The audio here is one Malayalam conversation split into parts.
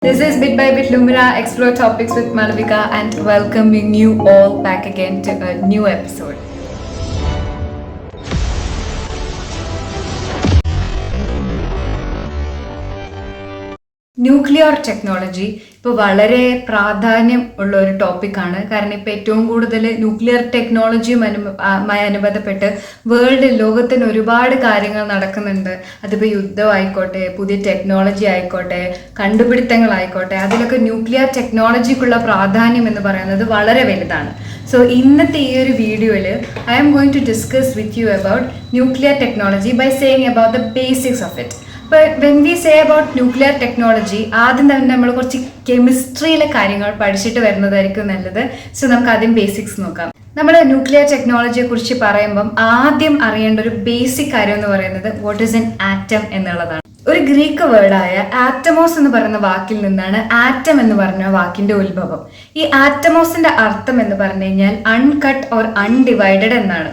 This is Bit by Bit Lumina, Explore Topics with Malavika, and welcoming you all back again to a new episode. Nuclear technology ഇപ്പോൾ വളരെ പ്രാധാന്യം ഉള്ള ഒരു ടോപ്പിക്കാണ്. കാരണം ഇപ്പോൾ ഏറ്റവും കൂടുതൽ ന്യൂക്ലിയർ ടെക്നോളജിയുമായി അനുബന്ധപ്പെട്ട് ലോകത്തിന് ഒരുപാട് കാര്യങ്ങൾ നടക്കുന്നുണ്ട്. അതിപ്പോൾ യുദ്ധമായിക്കോട്ടെ, പുതിയ ടെക്നോളജി ആയിക്കോട്ടെ, കണ്ടുപിടുത്തങ്ങളായിക്കോട്ടെ, അതിലൊക്കെ ന്യൂക്ലിയർ ടെക്നോളജിക്കുള്ള പ്രാധാന്യം എന്ന് പറയുന്നത് വളരെ വലുതാണ്. സോ ഇന്നത്തെ ഈ ഒരു വീഡിയോയിൽ I am going to discuss with you about nuclear technology by saying about the basics of it. ഇപ്പോൾ when we say about nuclear technology, ആദ്യം തന്നെ നമ്മൾ കുറച്ച് കെമിസ്ട്രിയിലെ കാര്യങ്ങൾ പഠിച്ചിട്ട് വരുന്നതായിരിക്കും നല്ലത്. സോ നമുക്ക് ആദ്യം ബേസിക്സ് നോക്കാം. നമ്മൾ ന്യൂക്ലിയർ ടെക്നോളജിയെ കുറിച്ച് പറയുമ്പം ആദ്യം അറിയേണ്ട ഒരു ബേസിക് കാര്യം എന്ന് പറയുന്നത് വാട്ട് ഈസ് എൻ ആറ്റം എന്നുള്ളതാണ്. ഒരു ഗ്രീക്ക് വേർഡായ ആറ്റമോസ് എന്ന് പറയുന്ന വാക്കിൽ നിന്നാണ് ആറ്റം എന്ന് പറഞ്ഞ വാക്കിന്റെ ഉത്ഭവം. ഈ ആറ്റമോസിന്റെ അർത്ഥം എന്ന് പറഞ്ഞു കഴിഞ്ഞാൽ അൺകട്ട് ഓർ അൺഡിവൈഡഡ് എന്നാണ്.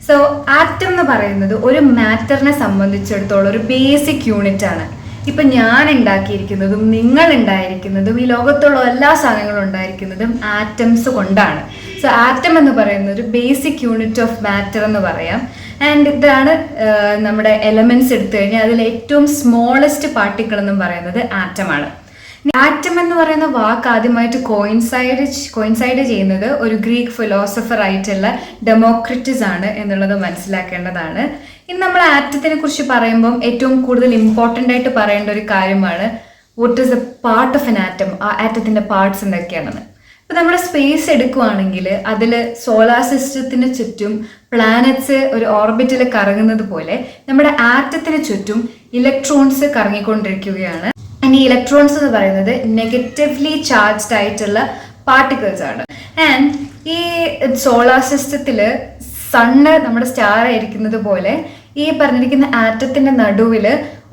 സോ ആറ്റം എന്ന് പറയുന്നത് ഒരു മാറ്ററിനെ സംബന്ധിച്ചിടത്തോളം ഒരു ബേസിക് യൂണിറ്റ് ആണ്. ഇപ്പം ഞാൻ ഉണ്ടാക്കിയിരിക്കുന്നതും നിങ്ങൾ ഉണ്ടായിരിക്കുന്നതും ഈ ലോകത്തുള്ള എല്ലാ സാധനങ്ങളും ഉണ്ടായിരിക്കുന്നതും ആറ്റംസ് കൊണ്ടാണ്. സോ ആറ്റം എന്ന് പറയുന്നത് ഒരു ബേസിക് യൂണിറ്റ് ഓഫ് മാറ്റർ എന്ന് പറയാം. ആൻഡ് ഇതാണ് നമ്മുടെ എലമെന്റ്സ് എടുത്തു കഴിഞ്ഞാൽ അതിൽ ഏറ്റവും സ്മോളസ്റ്റ് പാർട്ടിക്കിൾ എന്നും പറയുന്നത് ആറ്റമാണ്. ആറ്റം എന്ന് പറയുന്ന വാക്ക് ആദ്യമായിട്ട് കോയിൻസൈഡ് ചെയ്യുന്നത് ഒരു ഗ്രീക്ക് ഫിലോസഫർ ആയിട്ടുള്ള ഡെമോക്രിറ്റസ് ആണ് എന്നുള്ളത് മനസ്സിലാക്കേണ്ടതാണ്. ഇനി നമ്മൾ ആറ്റത്തിനെ കുറിച്ച് പറയുമ്പം ഏറ്റവും കൂടുതൽ ഇമ്പോർട്ടൻ്റ് ആയിട്ട് പറയേണ്ട ഒരു കാര്യമാണ് what is A part of an atom. ആ ആറ്റത്തിന്റെ പാർട്സ് എന്തൊക്കെയാണെന്ന്. ഇപ്പം നമ്മൾ സ്പേസ് എടുക്കുകയാണെങ്കിൽ അതിൽ സോളാർ സിസ്റ്റത്തിന് ചുറ്റും പ്ലാനറ്റ്സ് ഒരു ഓർബിറ്റിൽ കറങ്ങുന്നത് പോലെ നമ്മുടെ ആറ്റത്തിന് ചുറ്റും ഇലക്ട്രോൺസ് കറങ്ങിക്കൊണ്ടിരിക്കുകയാണ്. ഈ ഇലക്ട്രോൺസ് എന്ന് പറയുന്നത് നെഗറ്റീവ്ലി ചാർജ്ഡ് ആയിട്ടുള്ള പാർട്ടിക്കിൾസ് ആണ്. ആൻഡ് ഈ സോളാർ സിസ്റ്റത്തിൽ സണ്ണ് നമ്മുടെ സ്റ്റാർ ആയിരിക്കുന്നത് പോലെ ഈ പറഞ്ഞിരിക്കുന്ന ആറ്റത്തിന്റെ നടുവിൽ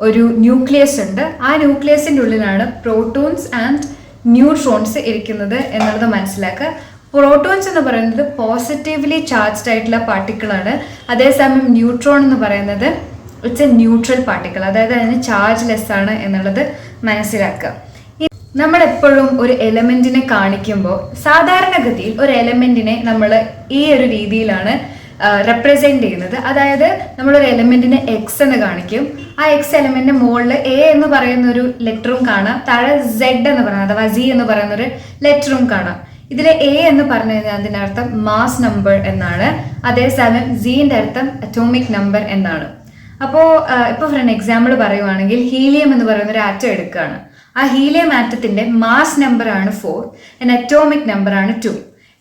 ഒരു ന്യൂക്ലിയസ് ഉണ്ട്. ആ ന്യൂക്ലിയസിന്റെ ഉള്ളിലാണ് പ്രോട്ടോൺസ് ആൻഡ് ന്യൂട്രോൺസ് ഇരിക്കുന്നത് എന്നുള്ളത് മനസ്സിലാക്കുക. പ്രോട്ടോൺസ് എന്ന് പറയുന്നത് പോസിറ്റീവ്ലി ചാർജ്ഡ് ആയിട്ടുള്ള പാർട്ടിക്കിളാണ്. അതേസമയം ന്യൂട്രോൺ എന്ന് പറയുന്നത് ഇറ്റ്സ് എ ന്യൂട്രൽ പാർട്ടിക്കിൾ, അതായത് അതിന് ചാർജ് ലെസ് ആണ് എന്നുള്ളത് മനസ്സിലാക്കുക. നമ്മളെപ്പോഴും ഒരു എലമെന്റിനെ കാണിക്കുമ്പോൾ സാധാരണഗതിയിൽ ഒരു എലമെന്റിനെ നമ്മൾ ഈ ഒരു രീതിയിലാണ് റെപ്രസെന്റ് ചെയ്യുന്നത്. അതായത് നമ്മളൊരു എലമെന്റിനെ എക്സ് എന്ന് കാണിക്കും. ആ എക്സ് എലമെന്റിന്റെ മുകളിൽ എ എന്ന് പറയുന്ന ഒരു ലെറ്ററും കാണാം, താഴെ സെഡ് എന്ന് പറയുന്നത് അഥവാ സി എന്ന് പറയുന്ന ഒരു ലെറ്ററും കാണാം. ഇതിൽ എ എന്ന് പറഞ്ഞു കഴിഞ്ഞാൽ അതിൻ്റെ അർത്ഥം മാസ് നമ്പർ എന്നാണ്. അതേസമയം സിന്റെ അർത്ഥം അറ്റോമിക് നമ്പർ എന്നാണ്. അപ്പോൾ ഇപ്പോൾ ഫോർ എൻ എക്സാമ്പിൾ പറയുവാണെങ്കിൽ ഹീലിയം എന്ന് പറയുന്ന ഒരു ആറ്റം എടുക്കുകയാണ്. ആ ഹീലിയം ആറ്റത്തിന്റെ മാസ് നമ്പർ ആണ് 4 ആൻഡ് അറ്റോമിക് നമ്പർ ആണ് 2.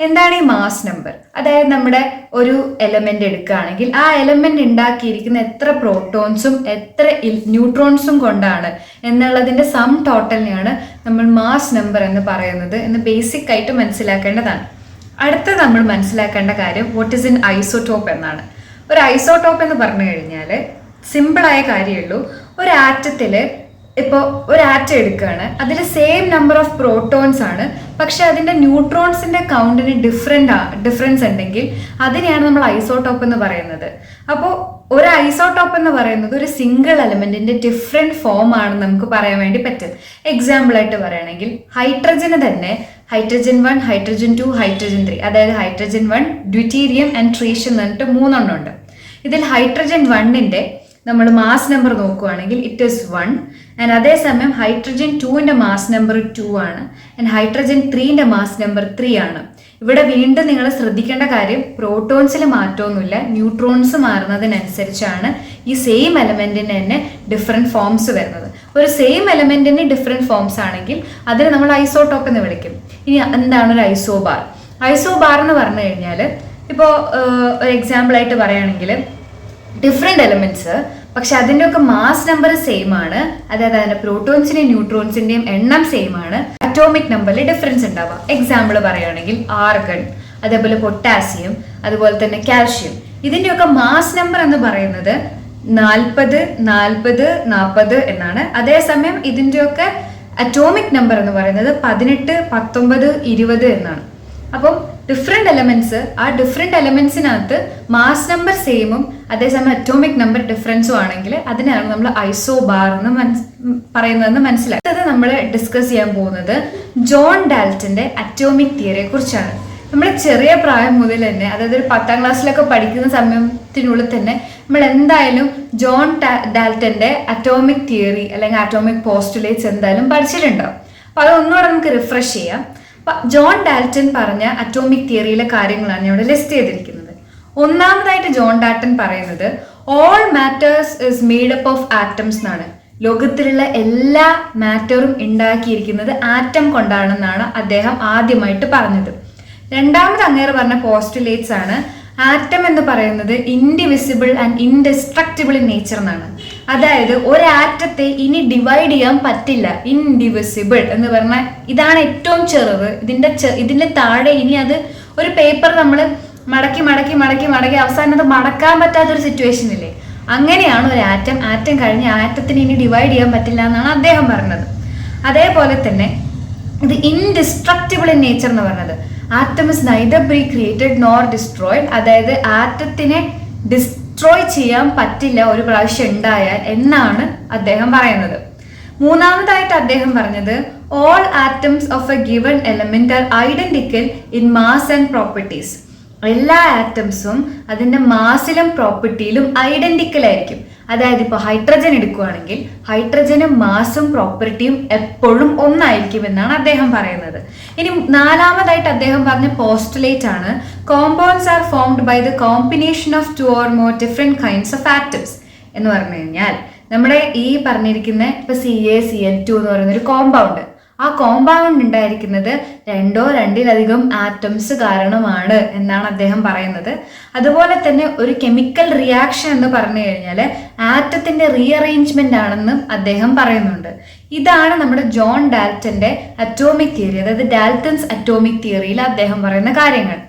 എന്താണ് ഈ മാസ് നമ്പർ? അതായത് നമ്മുടെ ഒരു എലമെന്റ് എടുക്കുകയാണെങ്കിൽ ആ എലമെന്റ് ഉണ്ടാക്കിയിരിക്കുന്ന എത്ര പ്രോട്ടോൺസും എത്ര ന്യൂട്രോൺസും കൊണ്ടാണ് എന്നുള്ളതിന്റെ സം ടോട്ടലിനെയാണ് നമ്മൾ മാസ് നമ്പർ എന്ന് പറയുന്നത് എന്ന് ബേസിക് ആയിട്ട് മനസ്സിലാക്കേണ്ടതാണ്. അടുത്ത നമ്മൾ മനസ്സിലാക്കേണ്ട കാര്യം വാട്ട് ഈസ് എൻ ഐസോടോപ്പ് എന്നാണ്. ഒരു ഐസോടോപ്പ് എന്ന് പറഞ്ഞു കഴിഞ്ഞാൽ സിമ്പിളായ കാര്യമുള്ളൂ. ഒരു ആറ്റത്തിൽ ഇപ്പോൾ ഒരു ആറ്റം എടുക്കുകയാണ്, അതിൽ സെയിം നമ്പർ ഓഫ് പ്രോട്ടോൺസ് ആണ്, പക്ഷെ അതിൻ്റെ ന്യൂട്രോൺസിൻ്റെ കൗണ്ടിന് ഡിഫറൻസ് ഉണ്ടെങ്കിൽ അതിനെയാണ് നമ്മൾ ഐസോടോപ്പ് എന്ന് പറയുന്നത്. അപ്പോൾ ഒരു ഐസോടോപ്പ് എന്ന് പറയുന്നത് ഒരു സിംഗിൾ എലമെന്റിന്റെ ഡിഫറെന്റ് ഫോം ആണെന്ന് നമുക്ക് പറയാൻ വേണ്ടി പറ്റും. എക്സാമ്പിൾ ആയിട്ട് പറയുകയാണെങ്കിൽ ഹൈഡ്രജന് തന്നെ ഹൈഡ്രജൻ 1, ഹൈഡ്രജൻ 2, ഹൈഡ്രജൻ 3, അതായത് ഹൈഡ്രജൻ 1, ഡ്യൂറ്റീരിയം ആൻഡ് ട്രീഷ്യം എന്ന് പറഞ്ഞിട്ട് 3 എണ്ണം ഉണ്ട്. ഇതിൽ ഹൈഡ്രജൻ 1ന്റെ നമ്മൾ മാസ് നമ്പർ നോക്കുകയാണെങ്കിൽ ഇറ്റ് ഈസ് 1. ആൻഡ് അതേസമയം ഹൈഡ്രജൻ 2ന്റെ മാസ് നമ്പർ 2 ആണ്. ആൻഡ് ഹൈഡ്രജൻ 3ന്റെ മാസ് നമ്പർ 3 ആണ്. ഇവിടെ വീണ്ടും നിങ്ങൾ ശ്രദ്ധിക്കേണ്ട കാര്യം പ്രോട്ടോൺസിൽ മാറ്റമൊന്നുമില്ല, ന്യൂട്രോൺസ് മാറുന്നതിനനുസരിച്ചാണ് ഈ സെയിം എലമെന്റിന് തന്നെ ഡിഫറെന്റ് ഫോംസ് വരുന്നത്. ഒരു സെയിം എലമെന്റിന് ഡിഫറെന്റ് ഫോംസ് ആണെങ്കിൽ അതിന് നമ്മൾ ഐസോടോപ്പ് എന്ന് വിളിക്കും. ഇനി എന്താണ് ഒരു ഐസോബാർ? ഐസോബാർ എന്ന് പറഞ്ഞു കഴിഞ്ഞാൽ ഇപ്പോൾ ഒരു എക്സാമ്പിൾ ആയിട്ട് പറയുകയാണെങ്കിൽ ഡിഫറെന്റ് എലമെന്റ്സ് പക്ഷെ അതിൻ്റെയൊക്കെ മാസ് നമ്പർ സെയിം ആണ്. അതായത് അതിൻ്റെ പ്രോട്ടോൺസിന്റെയും ന്യൂട്രോൺസിന്റെയും എണ്ണം സെയിം ആണ്. അറ്റോമിക് നമ്പറിൽ ഡിഫറൻസ് ഉണ്ടാവുക. എക്സാമ്പിൾ പറയുകയാണെങ്കിൽ ആർഗൺ, അതേപോലെ പൊട്ടാസ്യം, അതുപോലെ തന്നെ കാൽഷ്യം, ഇതിൻ്റെയൊക്കെ മാസ് നമ്പർ എന്ന് പറയുന്നത് 40, 40, 40 എന്നാണ്. അതേസമയം ഇതിൻ്റെയൊക്കെ അറ്റോമിക് നമ്പർ എന്ന് പറയുന്നത് 18, 19, 20 എന്നാണ്. അപ്പം ഡിഫറെന്റ് എലമെന്റ്സ്, ആ ഡിഫറെന്റ് എലമെന്റ്സിനകത്ത് മാസ് നമ്പർ സെയിമും അതേസമയം അറ്റോമിക് നമ്പർ ഡിഫറൻസും ആണെങ്കിൽ അതിനാണ് നമ്മൾ ഐസോബാർ എന്ന് പറയുന്നതെന്ന് മനസ്സിലാക്കി. അത് നമ്മൾ നമ്മൾ ഡിസ്കസ് ചെയ്യാൻ പോകുന്നത് ജോൺ ഡാൽട്ടന്റെ അറ്റോമിക് തിയറിയെ കുറിച്ചാണ്. നമ്മൾ ചെറിയ പ്രായം മുതൽ തന്നെ, അതായത് ഒരു 10ാം ക്ലാസ്സിലൊക്കെ പഠിക്കുന്ന സമയത്തിനുള്ളിൽ തന്നെ നമ്മൾ എന്തായാലും ജോൺ ഡാൽട്ടന്റെ അറ്റോമിക് തിയറി അല്ലെങ്കിൽ അറ്റോമിക് പോസ്റ്റുലേറ്റ്സ് എന്തായാലും പഠിച്ചിട്ടുണ്ടാവും. അപ്പൊ അതൊന്നുകൂടെ നമുക്ക് റിഫ്രഷ് ചെയ്യാം. അപ്പൊ ജോൺ ഡാൽട്ടൻ പറഞ്ഞ അറ്റോമിക് തിയറിയിലെ കാര്യങ്ങളാണ് ഞാൻ ഇവിടെ ലിസ്റ്റ് ചെയ്തിരിക്കുന്നത്. ഒന്നാമതായിട്ട് ജോൺ ഡാൽട്ടൻ പറയുന്നത് all matters is made up of atoms എന്നാണ്. ലോകത്തിലുള്ള എല്ലാ മാറ്ററും ഉണ്ടാക്കിയിരിക്കുന്നത് ആറ്റം കൊണ്ടാണെന്നാണ് അദ്ദേഹം ആദ്യമായിട്ട് പറഞ്ഞത്. രണ്ടാമത് അങ്ങേര് പറഞ്ഞ പോസ്റ്റുലേറ്റ്സ് ആണ് ആറ്റം എന്ന് പറയുന്നത് ഇൻഡിവിസിബിൾ ആൻഡ് ഇൻഡെസ്ട്രക്റ്റിബിൾ ഇൻ നേച്ചർ എന്നാണ്. അതായത് ഒരു ആറ്റത്തെ ഇനി ഡിവൈഡ് ചെയ്യാൻ പറ്റില്ല. ഇൻഡിവിസിബിൾ എന്ന് പറഞ്ഞാൽ ഇതാണ് ഏറ്റവും ചെറുത്. ഇതിന്റെ താഴെ ഇനി അത് ഒരു പേപ്പർ നമ്മൾ മടക്കി മടക്കി മടക്കി മടക്കി അവസാനം അത് മടക്കാൻ പറ്റാത്തൊരു സിറ്റുവേഷൻ ഇല്ലേ, അങ്ങനെയാണ് ഒരു ആറ്റം. ആറ്റം കഴിഞ്ഞ് ആറ്റത്തിന് ഇനി ഡിവൈഡ് ചെയ്യാൻ പറ്റില്ല എന്നാണ് അദ്ദേഹം പറഞ്ഞത്. അതേപോലെ തന്നെ ഇത് ഇൻഡിസ്ട്രക്റ്റിബിൾ ഇൻ നേച്ചർ എന്ന് പറഞ്ഞത് atom is neither be created nor destroyed. അതായത് ആറ്റത്തിനെ ഡിസ്ട്രോയ് ചെയ്യാൻ പറ്റില്ല ഒരു പ്രാവശ്യം ഉണ്ടായാൽ എന്നാണ് അദ്ദേഹം പറയുന്നത്. മൂന്നാമതായിട്ട് അദ്ദേഹം പറഞ്ഞത് all atoms of a given element are identical in mass and properties. എല്ലാ ആറ്റംസും അതിന്റെ മാസിലും പ്രോപ്പർട്ടിയിലും ഐഡന്റിക്കൽ ആയിരിക്കും. അതായത് ഇപ്പോൾ ഹൈഡ്രജൻ എടുക്കുകയാണെങ്കിൽ ഹൈഡ്രജനും മാസും പ്രോപ്പർട്ടിയും എപ്പോഴും ഒന്നായിരിക്കും എന്നാണ് അദ്ദേഹം പറയുന്നത്. ഇനി നാലാമതായിട്ട് അദ്ദേഹം പറഞ്ഞ പോസ്റ്റുലേറ്റ് ആണ് compounds are formed by the combination of 2 or more different kinds of atoms. എന്ന് പറഞ്ഞു കഴിഞ്ഞാൽ നമ്മുടെ ഈ പറഞ്ഞിരിക്കുന്ന ഇപ്പൊ CaCl2 എന്ന് പറയുന്ന ഒരു കോമ്പൗണ്ട്, ആ കോമ്പൗണ്ട് ഉണ്ടായിരിക്കുന്നത് 2 or 2-ലധികം ആറ്റംസ് കാരണമാണ് എന്നാണ് അദ്ദേഹം പറയുന്നത്. അതുപോലെ തന്നെ ഒരു കെമിക്കൽ റിയാക്ഷൻ എന്ന് പറഞ്ഞു കഴിഞ്ഞാൽ ആറ്റത്തിന്റെ റീഅറേഞ്ച്മെന്റ് ആണെന്നും അദ്ദേഹം പറയുന്നുണ്ട്. ഇതാണ് നമ്മുടെ ജോൺ ഡാൽട്ടന്റെ അറ്റോമിക് തിയറി, അതായത് ഡാൽട്ടൻസ് അറ്റോമിക് തിയറിയിൽ അദ്ദേഹം പറയുന്ന കാര്യങ്ങൾ.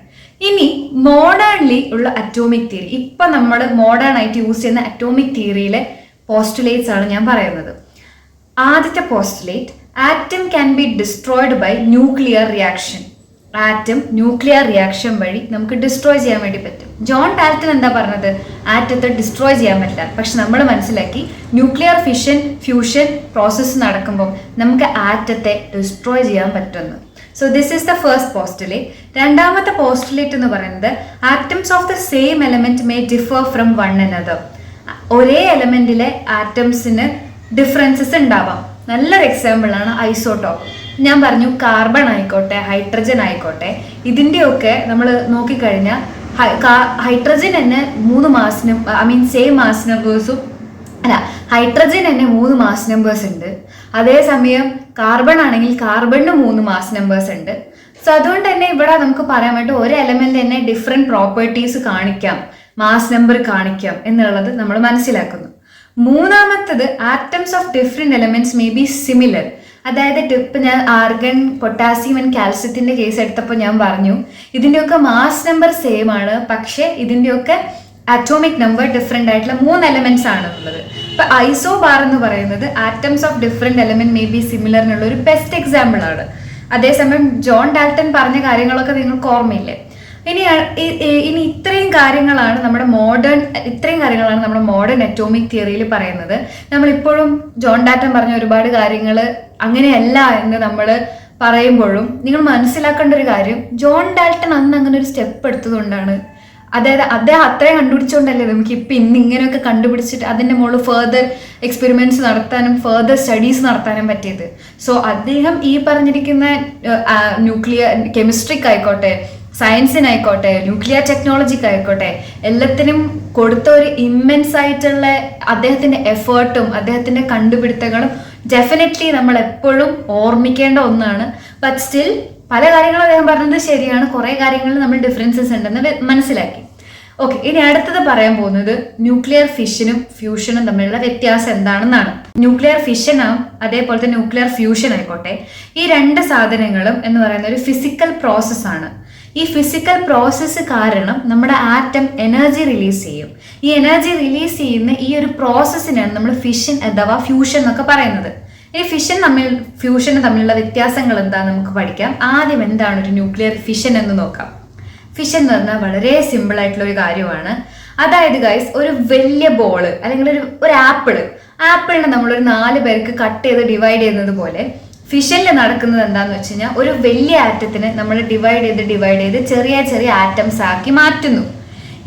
ഇനി മോഡേൺലി ഉള്ള അറ്റോമിക് തിയറി, ഇപ്പൊ നമ്മൾ മോഡേൺ ആയിട്ട് യൂസ് ചെയ്യുന്ന അറ്റോമിക് തിയറിയിലെ പോസ്റ്റുലേറ്റ്സ് ആണ് ഞാൻ പറയുന്നത്. ആദ്യത്തെ postulate, atom can be destroyed by nuclear reaction. Atom nuclear reaction വഴി നമുക്ക് ഡിസ്ട്രോയ് ചെയ്യാൻ വേണ്ടി പറ്റും. ജോൺ ഡാൽട്ടൻ എന്താ പറഞ്ഞത്? ആറ്റത്തെ ഡിസ്ട്രോയ് ചെയ്യാൻ പറ്റില്ല. പക്ഷെ നമ്മൾ മനസ്സിലാക്കി ന്യൂക്ലിയർ ഫിഷൻ ഫ്യൂഷൻ പ്രോസസ്സ് നടക്കുമ്പോൾ നമുക്ക് ആറ്റത്തെ ഡിസ്ട്രോയ് ചെയ്യാൻ പറ്റുമെന്ന്. So this is the first postulate. രണ്ടാമത്തെ പോസ്റ്റുലേറ്റ് എന്ന് പറയുന്നത് atoms of the same element may differ from one another. ഒരേ എലമെന്റിലെ ആറ്റംസിന് ഡിഫറൻസസ് ഉണ്ടാവാം. നല്ലൊരു എക്സാമ്പിൾ ആണ് ഐസോട്ടോപ്പ്. ഞാൻ പറഞ്ഞു കാർബൺ ആയിക്കോട്ടെ ഹൈഡ്രജൻ ആയിക്കോട്ടെ, ഇതിൻ്റെയൊക്കെ നമ്മൾ നോക്കിക്കഴിഞ്ഞാൽ ഹൈഡ്രജൻ തന്നെ 3 മാസ് സെയിം മാസ് നമ്പേഴ്സും ഹൈഡ്രജൻ തന്നെ 3 മാസ് നമ്പേഴ്സ് ഉണ്ട്. അതേസമയം കാർബൺ ആണെങ്കിൽ കാർബണിന് 3 മാസ് നമ്പേഴ്സ് ഉണ്ട്. സോ അതുകൊണ്ട് തന്നെ ഇവിടെ നമുക്ക് പറയാൻ പറ്റും ഒരു എലമെന്റ് തന്നെ ഡിഫറെന്റ് പ്രോപ്പർട്ടീസ് കാണിക്കാം, മാസ് നമ്പർ കാണിക്കാം എന്നുള്ളത് നമ്മൾ മനസ്സിലാക്കുന്നു. മൂന്നാമത്തത് atoms of different elements may be similar. അതായത് ഇപ്പൊ ഞാൻ ആർഗൺ പൊട്ടാസ്യം ആൻഡ് കാൽസ്യത്തിന്റെ കേസ് എടുത്തപ്പോൾ ഞാൻ പറഞ്ഞു ഇതിന്റെയൊക്കെ മാസ് നമ്പർ സെയിം ആണ്, പക്ഷെ ഇതിന്റെയൊക്കെ അറ്റോമിക് നമ്പർ ഡിഫറെന്റ് ആയിട്ടുള്ള 3 എലമെന്റ്സ് ആണ് ഉള്ളത്. ഇപ്പൊ ഐസോ ബാർ എന്ന് പറയുന്നത് atoms of different element may be similar എന്നുള്ള ഒരു ബെസ്റ്റ് എക്സാമ്പിൾ ആണ്. അതേസമയം ജോൺ ഡാൽട്ടൻ പറഞ്ഞ കാര്യങ്ങളൊക്കെ നിങ്ങൾക്ക് ഓർമ്മയില്ലേ? ഇനി ഇത്രയും കാര്യങ്ങളാണ് നമ്മുടെ മോഡേൺ അറ്റോമിക് തിയറിയിൽ പറയുന്നത്. നമ്മളിപ്പോഴും ജോൺ ഡാൽട്ടൻ പറഞ്ഞ ഒരുപാട് കാര്യങ്ങൾ അങ്ങനെയല്ല എന്ന് നമ്മൾ പറയുമ്പോഴും നിങ്ങൾ മനസ്സിലാക്കേണ്ട ഒരു കാര്യം, ജോൺ ഡാൽട്ടൻ അന്ന് അങ്ങനെ ഒരു സ്റ്റെപ്പ് എടുത്തതുകൊണ്ടാണ്, അതായത് അദ്ദേഹം അത്രയും കണ്ടുപിടിച്ചുകൊണ്ടല്ലേ നമുക്ക് ഇന്ന് ഇങ്ങനെയൊക്കെ കണ്ടുപിടിച്ചിട്ട് അതിൻ്റെ മുകളിൽ ഫെർദർ എക്സ്പെരിമെന്റ്സ് നടത്താനും ഫെർദർ സ്റ്റഡീസ് നടത്താനും പറ്റിയത്. സോ അദ്ദേഹം ഈ പറഞ്ഞിരിക്കുന്ന ന്യൂക്ലിയർ കെമിസ്ട്രിക്കായിക്കോട്ടെ, സയൻസിനായിക്കോട്ടെ, ന്യൂക്ലിയർ ടെക്നോളജിക്കായിക്കോട്ടെ, എല്ലാത്തിനും കൊടുത്ത ഒരു ഇമ്മെൻസ് ആയിട്ടുള്ള അദ്ദേഹത്തിന്റെ എഫേർട്ടും അദ്ദേഹത്തിന്റെ കണ്ടുപിടുത്തങ്ങളും ഡെഫിനറ്റ്ലി നമ്മൾ എപ്പോഴും ഓർമ്മിക്കേണ്ട ഒന്നാണ്. ബട്ട് സ്റ്റിൽ പല കാര്യങ്ങളും അദ്ദേഹം പറഞ്ഞത് ശരിയാണ്, കുറെ കാര്യങ്ങളിൽ നമ്മൾ ഡിഫറൻസസ് ഉണ്ടെന്ന് മനസ്സിലാക്കി. ഓക്കെ, ഇനി അടുത്തത് പറയാൻ പോകുന്നത് ന്യൂക്ലിയർ ഫിഷനും ഫ്യൂഷനും തമ്മിലുള്ള വ്യത്യാസം എന്താണെന്നാണ്. ന്യൂക്ലിയർ ഫിഷനും അതേപോലെ തന്നെ ന്യൂക്ലിയർ ഫ്യൂഷൻ ആയിക്കോട്ടെ, ഈ 2 സാധനങ്ങളും എന്ന് പറയുന്ന ഒരു ഫിസിക്കൽ പ്രോസസ് ആണ്. ഈ ഫിസിക്കൽ പ്രോസസ്സ് കാരണം നമ്മുടെ ആറ്റം എനർജി റിലീസ് ചെയ്യും. ഈ എനർജി റിലീസ് ചെയ്യുന്ന ഈ ഒരു പ്രോസസ്സിനാണ് നമ്മൾ ഫിഷൻ അഥവാ ഫ്യൂഷൻ എന്നൊക്കെ പറയുന്നത്. ഈ ഫ്യൂഷനും തമ്മിലുള്ള വ്യത്യാസങ്ങൾ എന്താണെന്ന് നമുക്ക് പഠിക്കാം. ആദ്യം എന്താണ് ഒരു ന്യൂക്ലിയർ ഫിഷൻ എന്ന് നോക്കാം. ഫിഷൻ എന്ന് പറഞ്ഞാൽ വളരെ സിമ്പിൾ ആയിട്ടുള്ള ഒരു കാര്യമാണ്. അതായത് ഗൈസ്, ഒരു വലിയ ബോള് അല്ലെങ്കിൽ ഒരു ആപ്പിളിനെ നമ്മളൊരു 4 പേർക്ക് കട്ട് ചെയ്ത് ഡിവൈഡ് ചെയ്യുന്നത് പോലെ ഫിഷനിൽ നടക്കുന്നത് എന്താണെന്ന് വെച്ച് കഴിഞ്ഞാൽ ഒരു വലിയ ആറ്റത്തിനെ നമ്മൾ ഡിവൈഡ് ചെയ്ത് ചെറിയ ചെറിയ ആറ്റംസ് ആക്കി മാറ്റുന്നു.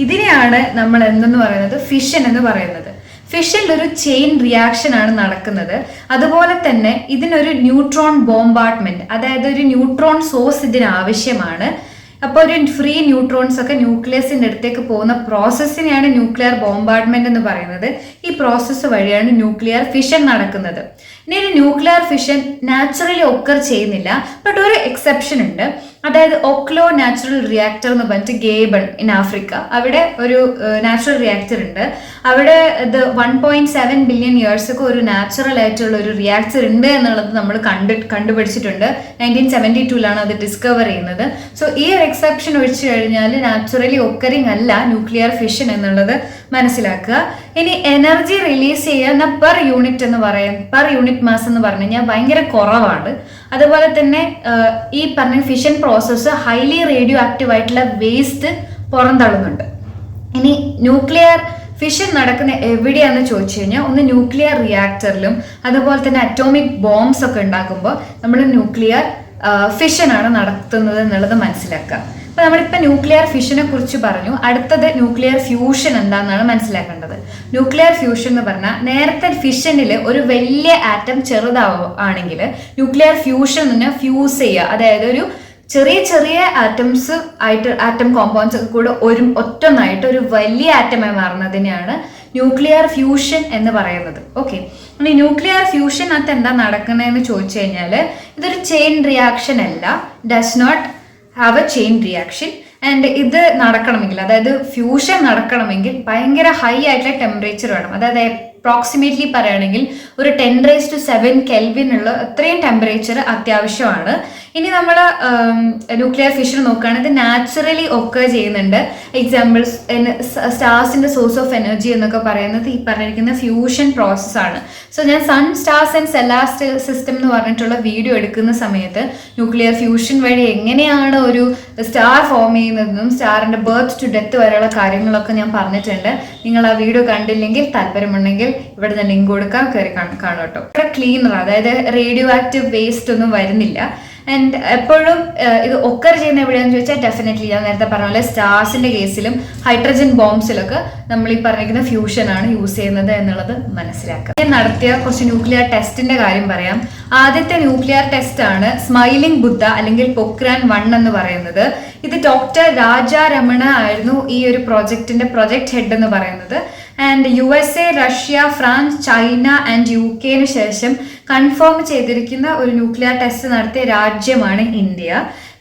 ഇതിനെയാണ് നമ്മൾ എന്തെന്ന് പറയുന്നത്, ഫിഷൻ എന്ന് പറയുന്നത്. ഫിഷനിൽ ഒരു ചെയിൻ റിയാക്ഷൻ ആണ് നടക്കുന്നത്. അതുപോലെ തന്നെ ഇതിനൊരു ന്യൂട്രോൺ ബോംബാർഡ്മെന്റ്, അതായത് ഒരു ന്യൂട്രോൺ സോഴ്സ് ഇതിന് ആവശ്യമാണ്. അപ്പോൾ ഒരു ഫ്രീ ന്യൂട്രോൺസ് ഒക്കെ ന്യൂക്ലിയസിന്റെ അടുത്തേക്ക് പോകുന്ന പ്രോസസ്സിനെയാണ് ന്യൂക്ലിയർ ബോംബാർഡ്മെന്റ് എന്ന് പറയുന്നത്. ഈ പ്രോസസ്സ് വഴിയാണ് ന്യൂക്ലിയർ ഫിഷൻ നടക്കുന്നത്. ഇനി ഒരു ന്യൂക്ലിയർ ഫിഷൻ നാച്ചുറലി ഒക്കർ ചെയ്യുന്നില്ല, ബട്ട് ഒരു എക്സെപ്ഷൻ ഉണ്ട്. അതായത് ഒക്ലോ നാച്ചുറൽ റിയാക്ടർ എന്ന് പറഞ്ഞിട്ട് ഗേബൺ ഇൻ ആഫ്രിക്ക, അവിടെ ഒരു നാച്ചുറൽ റിയാക്ടർ ഉണ്ട്. അവിടെ ഇത് 1.7 ബില്യൺ ഇയേഴ്സൊക്കെ ഒരു നാച്ചുറൽ ആയിട്ടുള്ള ഒരു റിയാക്ടർ ഉണ്ട് എന്നുള്ളത് നമ്മൾ കണ്ടുപിടിച്ചിട്ടുണ്ട്. 1972 അത് ഡിസ്കവർ ചെയ്യുന്നത്. സോ ഈ ഒരു എക്സെപ്ഷൻ ഒഴിച്ചു കഴിഞ്ഞാൽ നാച്ചുറലി ഒക്കറിങ് അല്ല ന്യൂക്ലിയർ ഫിഷൻ എന്നുള്ളത് മനസ്സിലാക്കുക. ഇനി എനർജി റിലീസ് ചെയ്യുന്ന പെർ യൂണിറ്റ് മാസ് എന്ന് പറഞ്ഞു കഴിഞ്ഞാൽ ഭയങ്കര കുറവാണ്. അതുപോലെ തന്നെ ഈ പറഞ്ഞ fission process highly radio active ആയിട്ടുള്ള വേസ്റ്റ് പുറന്തള്ളുന്നുണ്ട്. ഇനി ന്യൂക്ലിയർ ഫിഷൻ നടക്കുന്ന എവിടെയാണെന്ന് ചോദിച്ചു കഴിഞ്ഞാൽ ഒന്ന് ന്യൂക്ലിയർ റിയാക്ടറിലും അതുപോലെ തന്നെ അറ്റോമിക് ബോംബ്സ് ഒക്കെ ഉണ്ടാക്കുമ്പോൾ നമ്മൾ ന്യൂക്ലിയർ ഫിഷൻ ആണ് നടത്തുന്നത് എന്നുള്ളത് മനസ്സിലാക്കുക. അപ്പൊ നമ്മളിപ്പോൾ ന്യൂക്ലിയർ ഫിഷനെ കുറിച്ച് പറഞ്ഞു. അടുത്തത് ന്യൂക്ലിയർ ഫ്യൂഷൻ എന്താണെന്നാണ് മനസ്സിലാക്കേണ്ടത്. ന്യൂക്ലിയർ ഫ്യൂഷൻ എന്ന് പറഞ്ഞാൽ നേരത്തെ ഫിഷനിൽ ഒരു വലിയ ആറ്റം ചെറുതാവുകയാണെങ്കിൽ ന്യൂക്ലിയർ ഫ്യൂഷൻ തന്നെ ഫ്യൂസ് ചെയ്യുക, അതായത് ഒരു ചെറിയ ചെറിയ ആറ്റംസ് ആയിട്ട് ആറ്റം കോമ്പൗണ്ട്സ് ഒക്കെ കൂടെ ഒറ്റൊന്നായിട്ട് ഒരു വലിയ ആറ്റമായി മാറുന്നതിനെയാണ് ന്യൂക്ലിയർ ഫ്യൂഷൻ എന്ന് പറയുന്നത്. ഓക്കെ, ഇനി ന്യൂക്ലിയർ ഫ്യൂഷനകത്ത് എന്താ നടക്കുന്നതെന്ന് ചോദിച്ചു കഴിഞ്ഞാൽ ഇതൊരു ചെയിൻ റിയാക്ഷൻ അല്ല, does not have a chain reaction. And ഇത് നടക്കണമെങ്കിൽ, അതായത് ഫ്യൂഷൻ നടക്കണമെങ്കിൽ ഭയങ്കര ഹൈ ആയിട്ടുള്ള ടെമ്പറേച്ചർ വേണം. അതായത് അപ്രോക്സിമേറ്റ്ലി പറയുകയാണെങ്കിൽ ഒരു 10⁻⁷ കെൽവിൻ ഉള്ള അത്രയും ടെമ്പറേച്ചർ അത്യാവശ്യമാണ്. ഇനി നമ്മൾ ന്യൂക്ലിയർ ഫിഷൻ നോക്കുകയാണെങ്കിൽ ഇത് നാച്ചുറലി ഒക്കെ ചെയ്യുന്നുണ്ട്. എക്സാമ്പിൾസ് സ്റ്റാർസിന്റെ സോഴ്സ് ഓഫ് എനർജി എന്നൊക്കെ പറയുന്നത് ഈ പറഞ്ഞിരിക്കുന്ന ഫ്യൂഷൻ പ്രോസസ്സാണ്. സോ ഞാൻ sun stars and solar system എന്ന് പറഞ്ഞിട്ടുള്ള വീഡിയോ എടുക്കുന്ന സമയത്ത് ന്യൂക്ലിയർ ഫ്യൂഷൻ വഴി എങ്ങനെയാണ് ഒരു സ്റ്റാർ ഫോം ചെയ്യുന്നതെന്നും സ്റ്റാറിന്റെ ബർത്ത് ടു ഡെത്ത് വരെയുള്ള കാര്യങ്ങളൊക്കെ ഞാൻ പറഞ്ഞിട്ടുണ്ട്. നിങ്ങൾ ആ വീഡിയോ കണ്ടില്ലെങ്കിൽ താല്പര്യമുണ്ടെങ്കിൽ ഇവിടെ ഞാൻ ലിങ്ക് കൊടുക്കാം, കയറി കാണും കേട്ടോ. ഇവിടെ ക്ലീനർ, അതായത് റേഡിയോ ആക്റ്റീവ് വേസ്റ്റ് ഒന്നും വരുന്നില്ല. ആൻഡ് എപ്പോഴും ഇത് ഒക്കർ ചെയ്യുന്ന എവിടെയാണെന്ന് ചോദിച്ചാൽ ഡെഫിനറ്റ്ലി ഞാൻ നേരത്തെ പറഞ്ഞ പോലെ സ്റ്റാർസിന്റെ കേസിലും ഹൈഡ്രജൻ ബോംബ്സിലൊക്കെ നമ്മൾ ഈ പറഞ്ഞിരിക്കുന്ന ഫ്യൂഷൻ ആണ് യൂസ് ചെയ്യുന്നത് എന്നുള്ളത് മനസ്സിലാക്കുക. ഞാൻ നടത്തിയ കുറച്ച് ന്യൂക്ലിയർ ടെസ്റ്റിന്റെ കാര്യം പറയാം. ആദ്യത്തെ ന്യൂക്ലിയർ ടെസ്റ്റ് ആണ് സ്മൈലിംഗ് ബുദ്ധ അല്ലെങ്കിൽ പൊക്രാൻ 1 എന്ന് പറയുന്നത്. ഇത് ഡോക്ടർ രാജാരമണ ആയിരുന്നു ഈ ഒരു പ്രൊജക്ട് ഹെഡ് എന്ന് പറയുന്നത്. And USA, Russia, France, China and UK ശേഷം കൺഫേം ചെയ്തിരിക്കുന്ന ഒരു ന്യൂക്ലിയർ ടെസ്റ്റ് നടത്തിയ രാജ്യമാണ് India.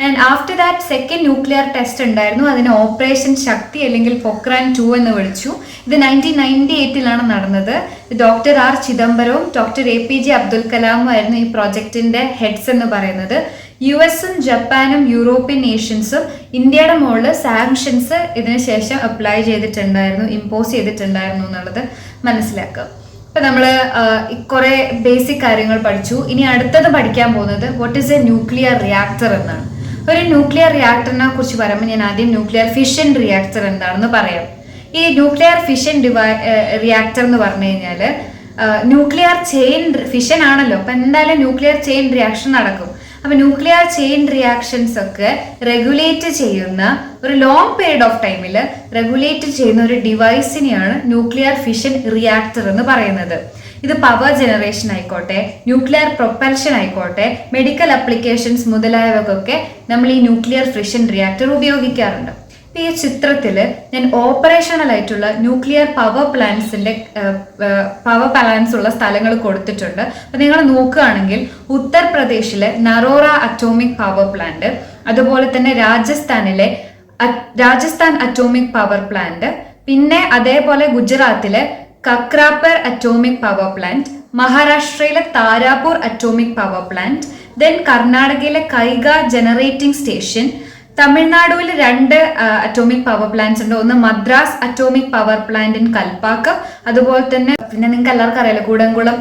And after that second nuclear test ഉണ്ടായിരുന്നു. അതിന് ഓപ്പറേഷൻ ശക്തി അല്ലെങ്കിൽ പൊക്രാൻ 2 എന്ന് വിളിച്ചു. ഇത് 1998 നടന്നത്. ഡോക്ടർ R ചിദംബരവും ഡോക്ടർ APJ അബ്ദുൽ കലാമും ആയിരുന്നു ഈ പ്രോജക്റ്റിന്റെ ഹെഡ്സ് എന്ന് പറയുന്നത്. US-ഉം ജപ്പാനും യൂറോപ്യൻ നേഷൻസും ഇന്ത്യയുടെ മുകളിൽ സാങ്ഷൻസ് ഇതിനുശേഷം അപ്ലൈ ചെയ്തിട്ടുണ്ടായിരുന്നു, ഇമ്പോസ് ചെയ്തിട്ടുണ്ടായിരുന്നു എന്നുള്ളത് മനസ്സിലാക്കുക. ഇപ്പൊ നമ്മള് കുറെ ബേസിക് കാര്യങ്ങൾ പഠിച്ചു. ഇനി അടുത്തത് പഠിക്കാൻ പോകുന്നത് what is A nuclear reactor എന്നാണ്. ഒരു ന്യൂക്ലിയർ റിയാക്ടറിനെ കുറിച്ച് പറയുമ്പോൾ ഞാൻ ആദ്യം ന്യൂക്ലിയർ ഫിഷൻ റിയാക്ടർ എന്താണെന്ന് പറയാം. ഈ ന്യൂക്ലിയർ ഫിഷൻ റിയാക്ടർ എന്ന് പറഞ്ഞു കഴിഞ്ഞാല് ന്യൂക്ലിയർ ചെയിൻ ഫിഷൻ ആണല്ലോ, അപ്പൊ എന്തായാലും ന്യൂക്ലിയർ ചെയിൻ റിയാക്ഷൻ നടക്കും. അപ്പൊ ന്യൂക്ലിയർ ചെയിൻ റിയാക്ഷൻസ് ഒക്കെ റെഗുലേറ്റ് ചെയ്യുന്ന ഒരു ലോങ് പീരീഡ് ഓഫ് ടൈമിൽ റെഗുലേറ്റ് ചെയ്യുന്ന ഒരു ഡിവൈസിനെയാണ് ന്യൂക്ലിയർ ഫിഷൻ റിയാക്ടർ എന്ന് പറയുന്നത്. ഇത് പവർ ജനറേഷൻ ആയിക്കോട്ടെ, ന്യൂക്ലിയർ പ്രൊപ്പൽഷൻ ആയിക്കോട്ടെ, മെഡിക്കൽ അപ്ലിക്കേഷൻസ് മുതലായവക്കൊക്കെ നമ്മൾ ഈ ന്യൂക്ലിയർ ഫിഷൻ റിയാക്ടർ ഉപയോഗിക്കാറുണ്ട്. ഈ ചിത്രത്തിൽ ഞാൻ ഓപ്പറേഷണൽ ആയിട്ടുള്ള ന്യൂക്ലിയർ പവർ പ്ലാന്റ്സ് ഉള്ള സ്ഥലങ്ങൾ കൊടുത്തിട്ടുണ്ട്. അപ്പൊ നിങ്ങൾ നോക്കുകയാണെങ്കിൽ ഉത്തർപ്രദേശിലെ നറോറ അറ്റോമിക് പവർ പ്ലാന്റ്, അതുപോലെ തന്നെ രാജസ്ഥാൻ അറ്റോമിക് പവർ പ്ലാന്റ്, പിന്നെ അതേപോലെ ഗുജറാത്തിലെ കക്രാപ്പർ അറ്റോമിക് പവർ പ്ലാന്റ്, മഹാരാഷ്ട്രയിലെ Tarapur atomic power plant, then കർണാടകയിലെ കൈഗ ജനറേറ്റിംഗ് സ്റ്റേഷൻ, തമിഴ്നാടുവിൽ 2 അറ്റോമിക് പവർ പ്ലാന്റ്സ് ഉണ്ട്. ഒന്ന് Madras atomic power plant in Kalpakkam, അതുപോലെ തന്നെ നിങ്ങൾക്ക് എല്ലാവർക്കും അറിയാലോ കൂടംകുളം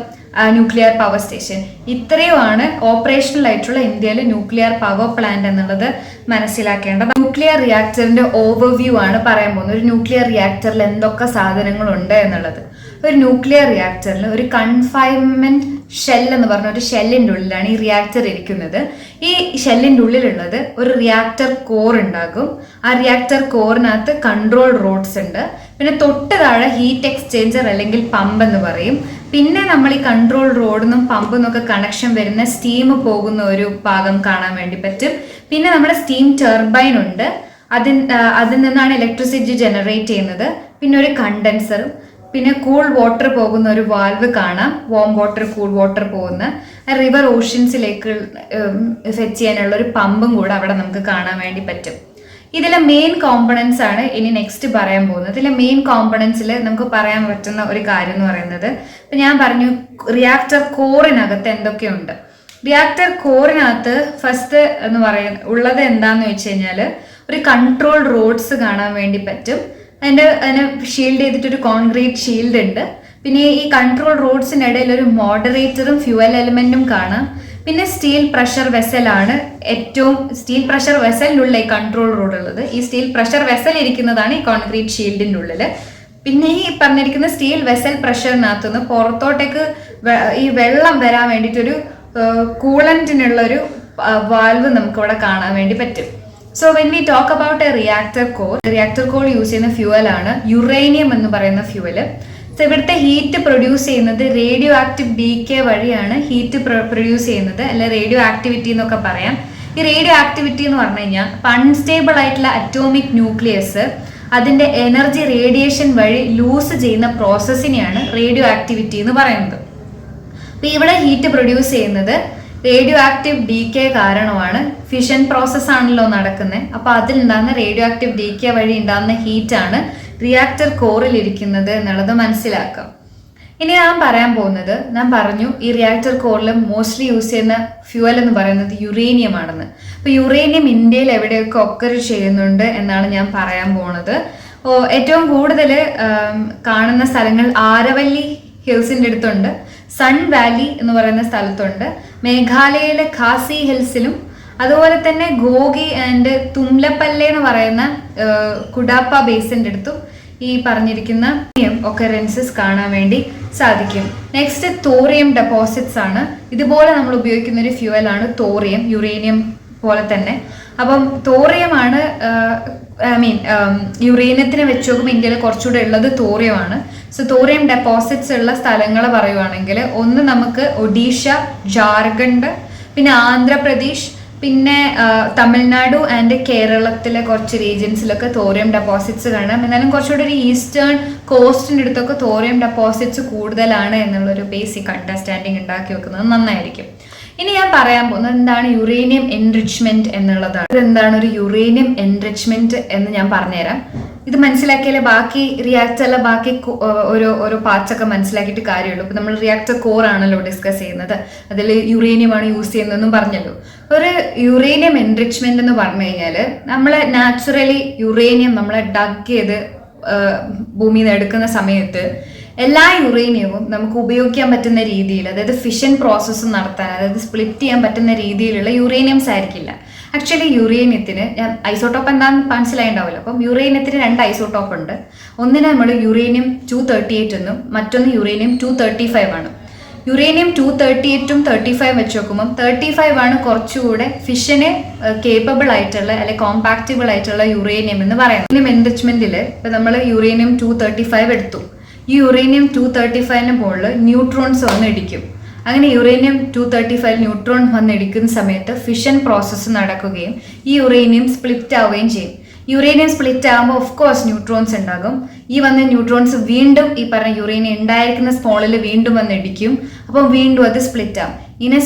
ന്യൂക്ലിയർ പവർ സ്റ്റേഷൻ. ഇത്രയുമാണ് ഓപ്പറേഷണൽ ആയിട്ടുള്ള ഇന്ത്യയിലെ ന്യൂക്ലിയർ പവർ പ്ലാന്റ് എന്നുള്ളത് മനസ്സിലാക്കേണ്ടത്. ന്യൂക്ലിയർ റിയാക്ടറിന്റെ ഓവർവ്യൂ ആണ് പറയാൻ പോകുന്നത്. ഒരു ന്യൂക്ലിയർ റിയാക്ടറിൽ എന്തൊക്കെ സാധനങ്ങളുണ്ട് എന്നുള്ളത്. ഒരു ന്യൂക്ലിയർ റിയാക്ടറിൽ ഒരു കൺഫൈൻമെന്റ് ഷെൽ എന്ന് പറഞ്ഞ ഒരു ഷെല്ലിൻ്റെ ഉള്ളിലാണ് ഈ റിയാക്ടർ ഇരിക്കുന്നത്. ഈ ഷെല്ലിൻ്റെ ഉള്ളിലുള്ളത് ഒരു റിയാക്ടർ കോർ ഉണ്ടാകും. ആ റിയാക്ടർ കോറിനകത്ത് കൺട്രോൾ റോഡ്സ് ഉണ്ട്. പിന്നെ തൊട്ട് താഴെ ഹീറ്റ് എക്സ്ചേഞ്ചർ അല്ലെങ്കിൽ പമ്പ് എന്ന് പറയും. പിന്നെ നമ്മൾ ഈ കൺട്രോൾ റോഡിനും പമ്പിന്നൊക്കെ കണക്ഷൻ വരുന്ന സ്റ്റീം പോകുന്ന ഒരു ഭാഗം കാണാൻ വേണ്ടി പറ്റും. പിന്നെ നമ്മുടെ സ്റ്റീം ടർബൈൻ ഉണ്ട്, അതിൽ നിന്നാണ് ഇലക്ട്രിസിറ്റി ജനറേറ്റ് ചെയ്യുന്നത്. പിന്നെ ഒരു കണ്ടൻസറും പിന്നെ കൂൾ വാട്ടർ പോകുന്ന ഒരു വാൽവ് കാണാം, വാം വാട്ടർ കൂൾ വാട്ടർ പോകുന്ന റിവർ ഓഷ്യൻസിലേക്ക് ഫെച്ച് ചെയ്യാനുള്ള ഒരു പമ്പും കൂടെ അവിടെ നമുക്ക് കാണാൻ വേണ്ടി പറ്റും. ഇതിലെ മെയിൻ കോമ്പണൻസ് ആണ് ഇനി നെക്സ്റ്റ് പറയാൻ പോകുന്നത്. ഇതിലെ മെയിൻ കോമ്പണൻസിൽ നമുക്ക് പറയാൻ പറ്റുന്ന ഒരു കാര്യം എന്ന് പറയുന്നത്, ഇപ്പം ഞാൻ പറഞ്ഞു റിയാക്ടർ കോറിനകത്ത് എന്തൊക്കെയുണ്ട്. റിയാക്ടർ കോറിനകത്ത് ഫസ്റ്റ് എന്ന് പറയാൻ ഉള്ളത് എന്താന്ന് വെച്ച് കഴിഞ്ഞാൽ ഒരു കൺട്രോൾ റോഡ്സ് കാണാൻ വേണ്ടി പറ്റും. അതിനെ ഷീൽഡ് ചെയ്തിട്ടൊരു കോൺക്രീറ്റ് ഷീൽഡ് ഉണ്ട്. പിന്നെ ഈ കൺട്രോൾ റോഡ്സിനിടയിൽ ഒരു മോഡറേറ്ററും ഫ്യൂവൽ എലിമെന്റും കാണാം. പിന്നെ സ്റ്റീൽ പ്രഷർ വെസലാണ് സ്റ്റീൽ പ്രഷർ വെസലിനുള്ള ഈ കൺട്രോൾ റോഡ് ഉള്ളത്. ഈ സ്റ്റീൽ പ്രഷർ വെസൽ ഇരിക്കുന്നതാണ് ഈ കോൺക്രീറ്റ് ഷീൽഡിൻ്റെ ഉള്ളിൽ. പിന്നെ ഈ പറഞ്ഞിരിക്കുന്ന സ്റ്റീൽ വെസൽ പ്രഷറിനകത്തുനിന്ന് പുറത്തോട്ടേക്ക് ഈ വെള്ളം വരാൻ വേണ്ടിയിട്ടൊരു കൂളന്റിനുള്ളൊരു വാൽവ് നമുക്കിവിടെ കാണാൻ വേണ്ടി പറ്റും. So when we talk about A reactor core use ചെയ്യുന്ന ഫ്യൂവലാണ് യുറേനിയം എന്ന് പറയുന്ന ഫ്യൂവല്. സോ ഇവിടുത്തെ ഹീറ്റ് പ്രൊഡ്യൂസ് ചെയ്യുന്നത് റേഡിയോ ആക്റ്റീവ് ഡീകെ വഴിയാണ് ഹീറ്റ് പ്രൊഡ്യൂസ് ചെയ്യുന്നത്, അല്ലെ റേഡിയോ ആക്ടിവിറ്റി എന്നൊക്കെ പറയാം. ഈ റേഡിയോ ആക്ടിവിറ്റി എന്ന് പറഞ്ഞു കഴിഞ്ഞാൽ അൺസ്റ്റേബിൾ ആയിട്ടുള്ള അറ്റോമിക് ന്യൂക്ലിയസ് അതിന്റെ എനർജി റേഡിയേഷൻ വഴി ലൂസ് ചെയ്യുന്ന പ്രോസസ്സിനെയാണ് റേഡിയോ ആക്ടിവിറ്റി എന്ന് പറയുന്നത്. അപ്പൊ ഇവിടെ ഹീറ്റ് പ്രൊഡ്യൂസ് ചെയ്യുന്നത് റേഡിയോ ആക്റ്റീവ് ഡീകെ കാരണമാണ്. ഫിഷൻ പ്രോസസ് ആണല്ലോ നടക്കുന്നത്. അപ്പൊ അതിൽ ഉണ്ടാകുന്ന റേഡിയോ ആക്റ്റീവ് ഡീകെ വഴി ഉണ്ടാകുന്ന ഹീറ്റാണ് റിയാക്ടർ കോറിൽ ഇരിക്കുന്നത് എന്നുള്ളത് മനസ്സിലാക്കാം. ഇനി ഞാൻ പറയാൻ പോകുന്നത്, ഞാൻ പറഞ്ഞു ഈ റിയാക്ടർ കോറിൽ മോസ്റ്റ്ലി യൂസ് ചെയ്യുന്ന ഫ്യൂവൽ എന്ന് പറയുന്നത് യുറേനിയം ആണെന്ന്. അപ്പൊ യുറേനിയം ഇന്ത്യയിൽ എവിടെയൊക്കെ ഒക്കർ ചെയ്യുന്നുണ്ട് എന്നാണ് ഞാൻ പറയാൻ പോകുന്നത്. ഏറ്റവും കൂടുതൽ കാണുന്ന സ്ഥലങ്ങൾ ആരവല്ലി ഹിൽസിൻ്റെ അടുത്തുണ്ട്, സൺ വാലി എന്ന് പറയുന്ന സ്ഥലത്തുണ്ട്, മേഘാലയയിലെ ഖാസി ഹിൽസിലും, അതുപോലെ തന്നെ ഗോഗി ആൻഡ് തുംലപ്പല്ലെ എന്ന് പറയുന്ന കുഡാപ്പ ബേസിൻ്റെ അടുത്തും ഈ പറഞ്ഞിരിക്കുന്ന ഒക്കറൻസസ് കാണാൻ വേണ്ടി സാധിക്കും. നെക്സ്റ്റ് തോറിയം ഡെപ്പോസിറ്റ്സ് ആണ്. ഇതുപോലെ നമ്മൾ ഉപയോഗിക്കുന്ന ഒരു ഫ്യൂവലാണ് തോറിയം, യുറേനിയം പോലെ തന്നെ. അപ്പം തോറിയമാണ് യുറേനിയത്തിനെ വെച്ച് നോക്കുമ്പോൾ ഇന്ത്യയിൽ കുറച്ചുകൂടെ ഉള്ളത് തോറിയമാണ്. സോ തോറിയം ഡെപ്പോസിറ്റ്സ് ഉള്ള സ്ഥലങ്ങൾ പറയുവാണെങ്കിൽ ഒന്ന് നമുക്ക് ഒഡീഷ, ജാർഖണ്ഡ്, പിന്നെ ആന്ധ്രാപ്രദേശ്, പിന്നെ തമിഴ്നാടു ആൻഡ് കേരളത്തിലെ കുറച്ച് റീജിയൻസിലൊക്കെ തോറിയം ഡെപ്പോസിറ്റ്സ് കാണാം. എന്നാലും കുറച്ചുകൂടി ഒരു ഈസ്റ്റേൺ കോസ്റ്റിൻ്റെ അടുത്തൊക്കെ തോറിയം ഡെപ്പോസിറ്റ്സ് കൂടുതലാണ് എന്നുള്ളൊരു ബേസിക് അണ്ടർസ്റ്റാൻഡിങ് ഉണ്ടാക്കി വെക്കുന്നത് നന്നായിരിക്കും. ഇനി ഞാൻ പറയാൻ പോകുന്നത് എന്താണ് യുറേനിയം എൻറിച്ച്മെന്റ് എന്നുള്ളതാണ്. ഇതെന്താണ് ഒരു യുറേനിയം എൻറിച്ച്മെന്റ് എന്ന് ഞാൻ പറഞ്ഞുതരാം. ഇത് മനസ്സിലാക്കിയാലേ ബാക്കി റിയാക്ടറിലെ ബാക്കി ഓരോ പാർട്സ് ഒക്കെ മനസ്സിലാക്കിയിട്ട് കാര്യമുള്ളൂ. ഇപ്പൊ നമ്മൾ റിയാക്ടർ കോർ ആണല്ലോ ഡിസ്കസ് ചെയ്യുന്നത്, അതിൽ യുറേനിയം ആണ് യൂസ് ചെയ്യുന്നതെന്നും പറഞ്ഞല്ലോ. ഒരു യുറേനിയം എൻറിച്ച്മെന്റ് എന്ന് പറഞ്ഞു കഴിഞ്ഞാൽ നമ്മളെ നാച്ചുറലി യുറേനിയം നമ്മളെ ഡഗ് ചെയ്ത് ഭൂമിയിൽ നിന്ന് എടുക്കുന്ന സമയത്ത് എല്ലാ യുറേനിയവും നമുക്ക് ഉപയോഗിക്കാൻ പറ്റുന്ന രീതിയിൽ, അതായത് ഫിഷൻ പ്രോസസ്സ് നടത്താൻ, അതായത് സ്പ്ലിറ്റ് ചെയ്യാൻ പറ്റുന്ന രീതിയിലുള്ള യുറേനിയംസ് ആയിരിക്കില്ല. ആക്ച്വലി യുറേനിയത്തിന് ഞാൻ ഐസോട്ടോപ്പ് എന്താണെന്ന് മനസ്സിലായിണ്ടാവില്ല. അപ്പം യുറേനിയത്തിന് 2 ഐസോട്ടോപ്പ് ഉണ്ട്. ഒന്നിനെ നമ്മൾ യുറേനിയം 238 എന്നും മറ്റൊന്ന് യുറേനിയം 235 ആണ്. യുറേനിയം 238ഉം 35 വെച്ച് നോക്കുമ്പോൾ 35 ആണ് കുറച്ചുകൂടെ ഫിഷന് കേപ്പബിൾ ആയിട്ടുള്ള അല്ലെങ്കിൽ കോമ്പാക്റ്റബിൾ ആയിട്ടുള്ള യുറേനിയം എന്ന് പറയുന്നത്. യുറേനിയം എൻറിച്ച്മെന്റിൽ ഇപ്പം നമ്മൾ യുറേനിയം 235 എടുത്തു. ഈ യുറേനിയം 235ന് മുകളിൽ ന്യൂട്രോൺസ് വന്ന് ഇടിക്കും. അങ്ങനെ യുറേനിയം 235 ന്യൂട്രോൺ വന്നിടിക്കുന്ന സമയത്ത് ഫിഷൻ പ്രോസസ്സ് നടക്കുകയും ഈ യുറേനിയം സ്പ്ലിറ്റ് ആവുകയും ചെയ്യും. യുറേനിയം സ്പ്ലിറ്റ് ആകുമ്പോൾ ഓഫ് കോഴ്സ് ന്യൂട്രോൺസ് ഉണ്ടാകും. ഈ വന്ന ന്യൂട്രോൺസ് വീണ്ടും ഈ പറഞ്ഞ യുറേനിയം ഉണ്ടായിരിക്കുന്ന സ്മോളിൽ വീണ്ടും വന്ന് ഇടിക്കും. അപ്പം വീണ്ടും അത് സ്പ്ലിറ്റ് ആവും. ഇങ്ങനെ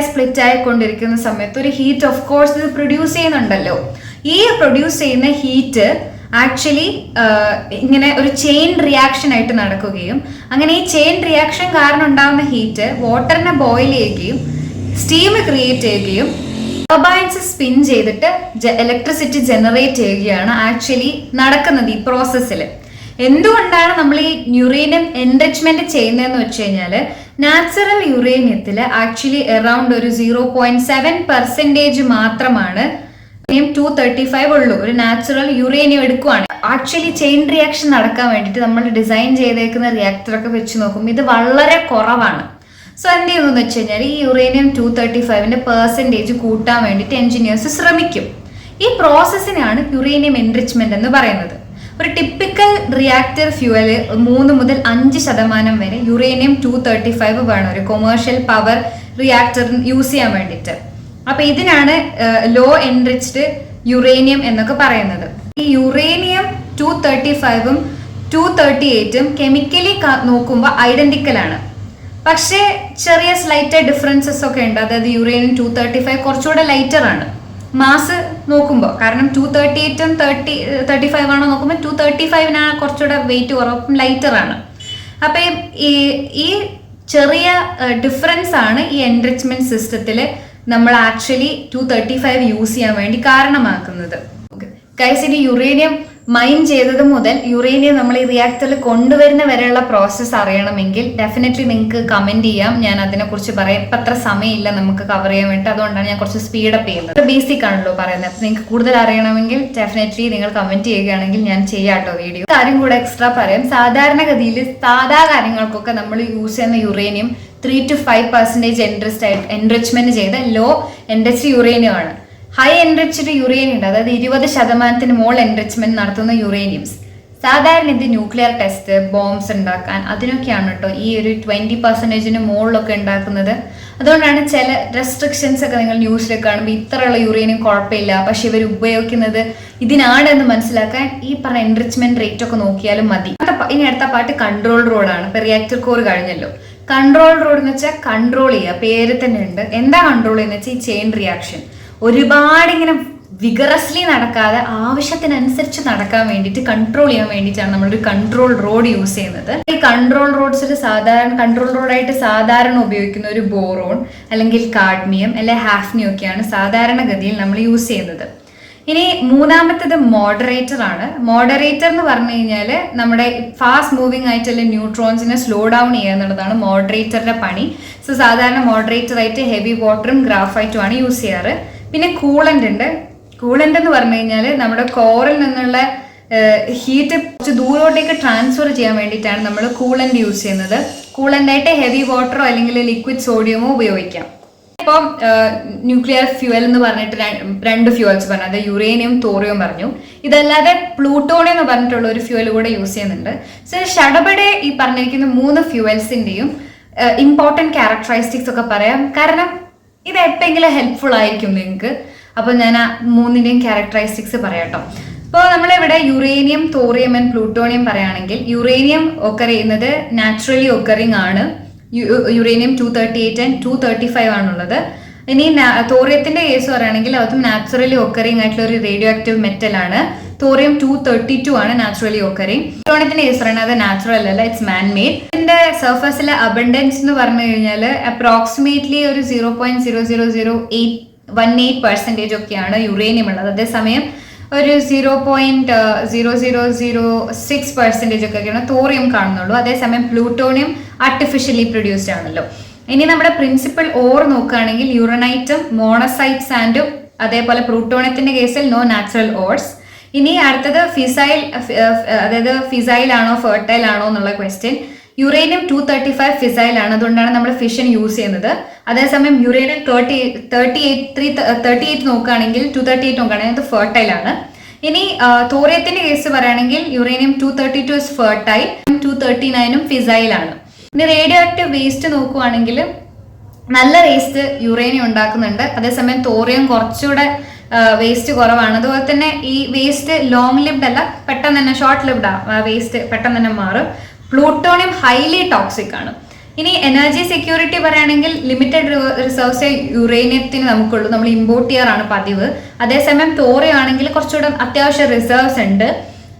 സ്പ്ലിറ്റ് ആയിക്കൊണ്ടിരിക്കുന്ന സമയത്ത് ഒരു ഹീറ്റ് ഓഫ് കോഴ്സ് ഇത് പ്രൊഡ്യൂസ് ചെയ്യുന്നുണ്ടല്ലോ. ഈ പ്രൊഡ്യൂസ് ചെയ്യുന്ന ഹീറ്റ് ആക്ച്വലി ഇങ്ങനെ ഒരു ചെയിൻ റിയാക്ഷൻ ആയിട്ട് നടക്കുകയും അങ്ങനെ ഈ ചെയിൻ റിയാക്ഷൻ കാരണം ഉണ്ടാകുന്ന ഹീറ്റ് വാട്ടറിനെ ബോയിൽ ചെയ്യുകയും സ്റ്റീം ക്രിയേറ്റ് ചെയ്യുകയും ടർബൈൻസ് സ്പിൻ ചെയ്തിട്ട് ഇലക്ട്രിസിറ്റി ജനറേറ്റ് ചെയ്യുകയാണ് ആക്ച്വലി നടക്കുന്നത് ഈ പ്രോസസ്സിൽ. എന്തുകൊണ്ടാണ് നമ്മൾ ഈ യുറേനിയം എൻറിച്ച്മെന്റ് ചെയ്യുന്നതെന്ന് വെച്ച് കഴിഞ്ഞാൽ നാച്ചുറൽ യുറേനിയത്തിൽ ആക്ച്വലി അറൌണ്ട് ഒരു 0.7% മാത്രമാണ് 235 ഉള്ളൂ, ഒരു നാച്ചുറൽ യുറേനിയം എടുക്കുവാണ്. ആക്ച്വലി ചെയിൻ റിയാക്ഷൻ നടക്കാൻ വേണ്ടിയിട്ട് നമ്മൾ ഡിസൈൻ ചെയ്തേക്കുന്ന റിയാക്ടർ ഒക്കെ വെച്ച് നോക്കുമ്പോൾ ഇത് വളരെ കുറവാണ്. സോ എന്ത് ചെയ്യുന്നു വെച്ച് കഴിഞ്ഞാൽ ഈ യുറേനിയം 235 പെർസെൻറ്റേജ് കൂട്ടാൻ വേണ്ടിയിട്ട് എഞ്ചിനീയേഴ്സ് ശ്രമിക്കും. ഈ പ്രോസസ്സിനാണ് യുറേനിയം എൻറിച്ച്മെന്റ് എന്ന് പറയുന്നത്. ഒരു ടിപ്പിക്കൽ റിയാക്ടർ ഫ്യൂവല് 3 മുതൽ 5% വരെ യുറേനിയം 235 വേണം ഒരു കൊമേഴ്ഷ്യൽ പവർ റിയാക്ടർ യൂസ് ചെയ്യാൻ വേണ്ടിയിട്ട്. അപ്പൊ ഇതിനാണ് ലോ എൻറിച്ച്ഡ് യുറേനിയം എന്നൊക്കെ പറയുന്നത്. ഈ യുറേനിയം 235ഉം 238ഉം കെമിക്കലി നോക്കുമ്പോൾ ഐഡന്റിക്കൽ ആണ്, പക്ഷേ ചെറിയ സ്ലൈറ്റ് ഡിഫറൻസസ് ഒക്കെ ഉണ്ട്. അതായത് യുറേനിയം 235 കുറച്ചുകൂടെ ലൈറ്റർ ആണ് മാസ് നോക്കുമ്പോൾ. കാരണം 238ഉം 35 ആണോ നോക്കുമ്പോൾ 235നാണ് കുറച്ചുകൂടെ വെയിറ്റ് കുറവും ലൈറ്റർ ആണ്. അപ്പൊ ഈ ചെറിയ ഡിഫറൻസ് ആണ് ഈ എൻറിച്ച്മെന്റ് സിസ്റ്റത്തിൽ നമ്മൾ ആക്ച്വലി 235 യൂസ് ചെയ്യാൻ വേണ്ടി കാരണമാക്കുന്നത്. ഗൈസ്, ഇനി യുറേനിയം മൈൻ ചെയ്തത് മുതൽ യുറേനിയം നമ്മൾ ഈ റിയാക്ടറിൽ കൊണ്ടുവരുന്ന വരെയുള്ള പ്രോസസ്സ് അറിയണമെങ്കിൽ ഡെഫിനറ്റ്ലി നിങ്ങൾക്ക് കമന്റ് ചെയ്യാം. ഞാൻ അതിനെക്കുറിച്ച് പറയാം. ഇപ്പം അത്ര സമയമില്ല നമുക്ക് കവർ ചെയ്യാൻ വേണ്ടി, അതുകൊണ്ടാണ് ഞാൻ കുറച്ച് സ്പീഡപ്പ് ചെയ്യുന്നത്. ബേസിക് ആണല്ലോ പറയുന്നത്. അപ്പം നിങ്ങൾക്ക് കൂടുതൽ അറിയണമെങ്കിൽ ഡെഫിനറ്റ്ലി നിങ്ങൾ കമന്റ് ചെയ്യുകയാണെങ്കിൽ ഞാൻ ചെയ്യാട്ടോ വീഡിയോ. കാര്യം കൂടെ എക്സ്ട്രാ പറയാം. സാധാരണഗതിയിൽ സാധാ കാര്യങ്ങൾക്കൊക്കെ നമ്മൾ യൂസ് ചെയ്യുന്ന യുറേനിയം 3 to 5% എൻറിച്ച്മെന്റ് ചെയ്ത ലോ എൻറിച്ച്ഡ് യുറേനിയം ആണ്. ഹൈ എൻറിച്ച്ഡ് യുറേനിയം ഉണ്ട്, അതായത് 20% മോൾ എൻറിച്ച്മെന്റ് നടത്തുന്ന യുറേനിയംസ്. സാധാരണ ഇത് ന്യൂക്ലിയർ ടെസ്റ്റ്, ബോംബ്സ് ഉണ്ടാക്കാൻ അതിനൊക്കെയാണ് കേട്ടോ ഈ ഒരു 20% മുകളിലൊക്കെ ഉണ്ടാക്കുന്നത്. അതുകൊണ്ടാണ് ചില റെസ്ട്രിക്ഷൻസ് ഒക്കെ നിങ്ങൾ ന്യൂസിലൊക്കെ കാണുമ്പോൾ ഇത്രയുള്ള യുറേനിയം കുഴപ്പമില്ല, പക്ഷെ ഇവർ ഉപയോഗിക്കുന്നത് ഇതിനാണ് എന്ന് മനസ്സിലാക്കാൻ ഈ പറഞ്ഞ എൻറിച്ച്മെന്റ് റേറ്റ് ഒക്കെ നോക്കിയാലും മതി. ഇനി അടുത്ത പാട്ട് കൺട്രോൾ റോഡാണ്. ഇപ്പൊ റിയാക്ടർ കോർ കഴിഞ്ഞല്ലോ. കൺട്രോൾ റോഡ് എന്ന് വെച്ചാൽ കൺട്രോൾ ചെയ്യുക, പേര് തന്നെ ഉണ്ട്. എന്താ കൺട്രോൾ ചെയ്യുന്നത് വെച്ചാൽ ഈ ചെയിൻ റിയാക്ഷൻ ഒരുപാട് ഇങ്ങനെ വിഗറസ്ലി നടക്കാതെ ആവശ്യത്തിനനുസരിച്ച് നടക്കാൻ വേണ്ടിയിട്ട് കൺട്രോൾ ചെയ്യാൻ വേണ്ടിയിട്ടാണ് നമ്മളൊരു കൺട്രോൾ റോഡ് യൂസ് ചെയ്യുന്നത്. ഈ കൺട്രോൾ റോഡ്സിൽ കൺട്രോൾ റോഡായിട്ട് സാധാരണ ഉപയോഗിക്കുന്ന ഒരു ബോറോൺ അല്ലെങ്കിൽ കാഡ്മിയം അല്ലെങ്കിൽ ഹാഫ്നിയം ഒക്കെയാണ് സാധാരണഗതിയിൽ നമ്മൾ യൂസ് ചെയ്യുന്നത്. ഇനി മൂന്നാമത്തേത് മോഡറേറ്റർ ആണ്. മോഡറേറ്റർ എന്ന് പറഞ്ഞു കഴിഞ്ഞാൽ നമ്മുടെ ഫാസ്റ്റ് മൂവിങ് ആയിട്ടുള്ള ന്യൂട്രോൺസിനെ സ്ലോ ഡൗൺ ചെയ്യുക എന്നുള്ളതാണ് മോഡറേറ്ററിന്റെ പണി. സോ സാധാരണ മോഡറേറ്റർ ആയിട്ട് ഹെവി വാട്ടറും ഗ്രാഫൈറ്റും ആണ് യൂസ് ചെയ്യാറ്. പിന്നെ കൂളന്റ് ഉണ്ട്. കൂളന്റ് എന്ന് പറഞ്ഞു കഴിഞ്ഞാൽ നമ്മുടെ കോറിൽ നിന്നുള്ള ഹീറ്റ് കുറച്ച് ദൂരോട്ടേക്ക് ട്രാൻസ്ഫർ ചെയ്യാൻ വേണ്ടിയിട്ടാണ് നമ്മൾ കൂളന്റ് യൂസ് ചെയ്യുന്നത്. കൂളന്റ് ആയിട്ട് ഹെവി വാട്ടറോ അല്ലെങ്കിൽ ലിക്വിഡ് സോഡിയമോ ഉപയോഗിക്കാം. ഇപ്പം ന്യൂക്ലിയർ ഫ്യൂവൽ എന്ന് പറഞ്ഞിട്ട് 2 ഫ്യൂവൽസ് പറഞ്ഞു, അത് യുറേനിയം തോറിയം പറഞ്ഞു. ഇതല്ലാതെ പ്ലൂട്ടോണിയം എന്ന് പറഞ്ഞിട്ടുള്ള ഒരു ഫ്യൂവൽ കൂടെ യൂസ് ചെയ്യുന്നുണ്ട്. സോ ഷടപടെ ഈ പറഞ്ഞിരിക്കുന്ന 3 ഫ്യൂവൽസിന്റെയും ഇമ്പോർട്ടൻറ്റ് ക്യാരക്ടറിസ്റ്റിക്സ് ഒക്കെ പറയാം. കാരണം ഇത് എപ്പോഴെങ്കിലും ഹെൽപ്ഫുൾ ആയിരിക്കും നിങ്ങൾക്ക്. അപ്പോൾ ഞാൻ ആ 3ന്റെയും ക്യാരക്ടറിസ്റ്റിക്സ് പറയാം കേട്ടോ. ഇപ്പോൾ നമ്മളിവിടെ യുറേനിയം, തോറിയം ആൻഡ് പ്ലൂട്ടോണിയം പറയുകയാണെങ്കിൽ യുറേനിയം ഒക്കർ ചെയ്യുന്നത് നാച്ചുറലി ഒക്കറിങ് ആണ്. യുറേനിയം 238 ആൻഡ് 235 ആണുള്ളത്. ഇനി തോറിയത്തിന്റെ കേസ് പറയുകയാണെങ്കിൽ അതും നാച്ചുറലി ഒക്കറിങ് ആയിട്ടുള്ള ഒരു റേഡിയോ ആക്റ്റീവ് മെറ്റൽ ആണ്. തോറിയം 232 ആണ് നാച്ചുറലി ഒക്കറിങ്. പ്ലൂട്ടോണിയത്തിന്റെ കേസ് പറയുന്നത് അത് നാച്ചുറൽ അല്ല, ഇറ്റ്സ് മാൻ മെയ്ഡ്. ഇതിന്റെ സർഫസിലെ അബണ്ടൻസ് എന്ന് പറഞ്ഞു കഴിഞ്ഞാൽ അപ്രോക്സിമേറ്റ്ലി ഒരു 0.00018% ഒക്കെയാണ് യുറേനിയം ഉള്ളത്. അതേസമയം ഒരു 0.0006% ഒക്കെയാണ് തോറിയം കാണുന്നുള്ളൂ. അതേസമയം പ്ലൂട്ടോണിയം ആർട്ടിഫിഷ്യലി പ്രൊഡ്യൂസ്ഡ് ആണല്ലോ. ഇനി നമ്മുടെ പ്രിൻസിപ്പൽ ഓർ നോക്കുകയാണെങ്കിൽ യുറനൈറ്റും മോണസൈറ്റ് സാൻഡും, അതേപോലെ പ്ലൂട്ടോണിയത്തിന്റെ കേസിൽ നോ നാച്ചുറൽ ഓർസ്. ഇനി അടുത്തത് ഫിസൈൽ, അതായത് ഫിസൈൽ ആണോ ഫെർട്ടൈൽ ആണോ എന്നുള്ള ക്വസ്റ്റ്യൻ. യുറേനിയം 235 ഫിസൈൽ ആണ്, അതുകൊണ്ടാണ് നമ്മൾ ഫിഷൻ യൂസ് ചെയ്യുന്നത്. അതേസമയം യുറേനിയം 38 നോക്കുകയാണെങ്കിൽ 238 നോക്കുകയാണെങ്കിൽ അത് ഫെർട്ടൈൽ ആണ്. ഇനി തോറിയത്തിന്റെ കേസ് പറയുകയാണെങ്കിൽ യുറേനിയം 232 ഇസ് ഫെർട്ടൈൽ, 239 ഫിസൈൽ ആണ്. ഇനി റേഡിയോ ആക്റ്റീവ് വേസ്റ്റ് നോക്കുകയാണെങ്കിൽ നല്ല വേസ്റ്റ് യുറേനിയം ഉണ്ടാക്കുന്നുണ്ട്. അതേസമയം തോറിയം കുറച്ചുകൂടെ വേസ്റ്റ് കുറവാണ്. അതുപോലെ തന്നെ ഈ വേസ്റ്റ് ലോങ് ലിവ്ഡ് അല്ല, പെട്ടെന്ന് തന്നെ ഷോർട്ട് ലിവ്ഡ് ആ വേസ്റ്റ് പെട്ടെന്ന് തന്നെ മാറും. പ്ലൂട്ടോണിയം ഹൈലി ടോക്സിക് ആണ്. ഇനി എനർജി സെക്യൂരിറ്റി പറയുകയാണെങ്കിൽ ലിമിറ്റഡ് റിസർവ്സ് യുറേനിയത്തിന് നമുക്കുള്ളൂ, നമ്മൾ ഇമ്പോർട്ട് ചെയ്യാറാണ് പതിവ്. അതേസമയം തോറിയം ആണെങ്കിൽ കുറച്ചുകൂടെ അത്യാവശ്യം റിസർവ്സ് ഉണ്ട്.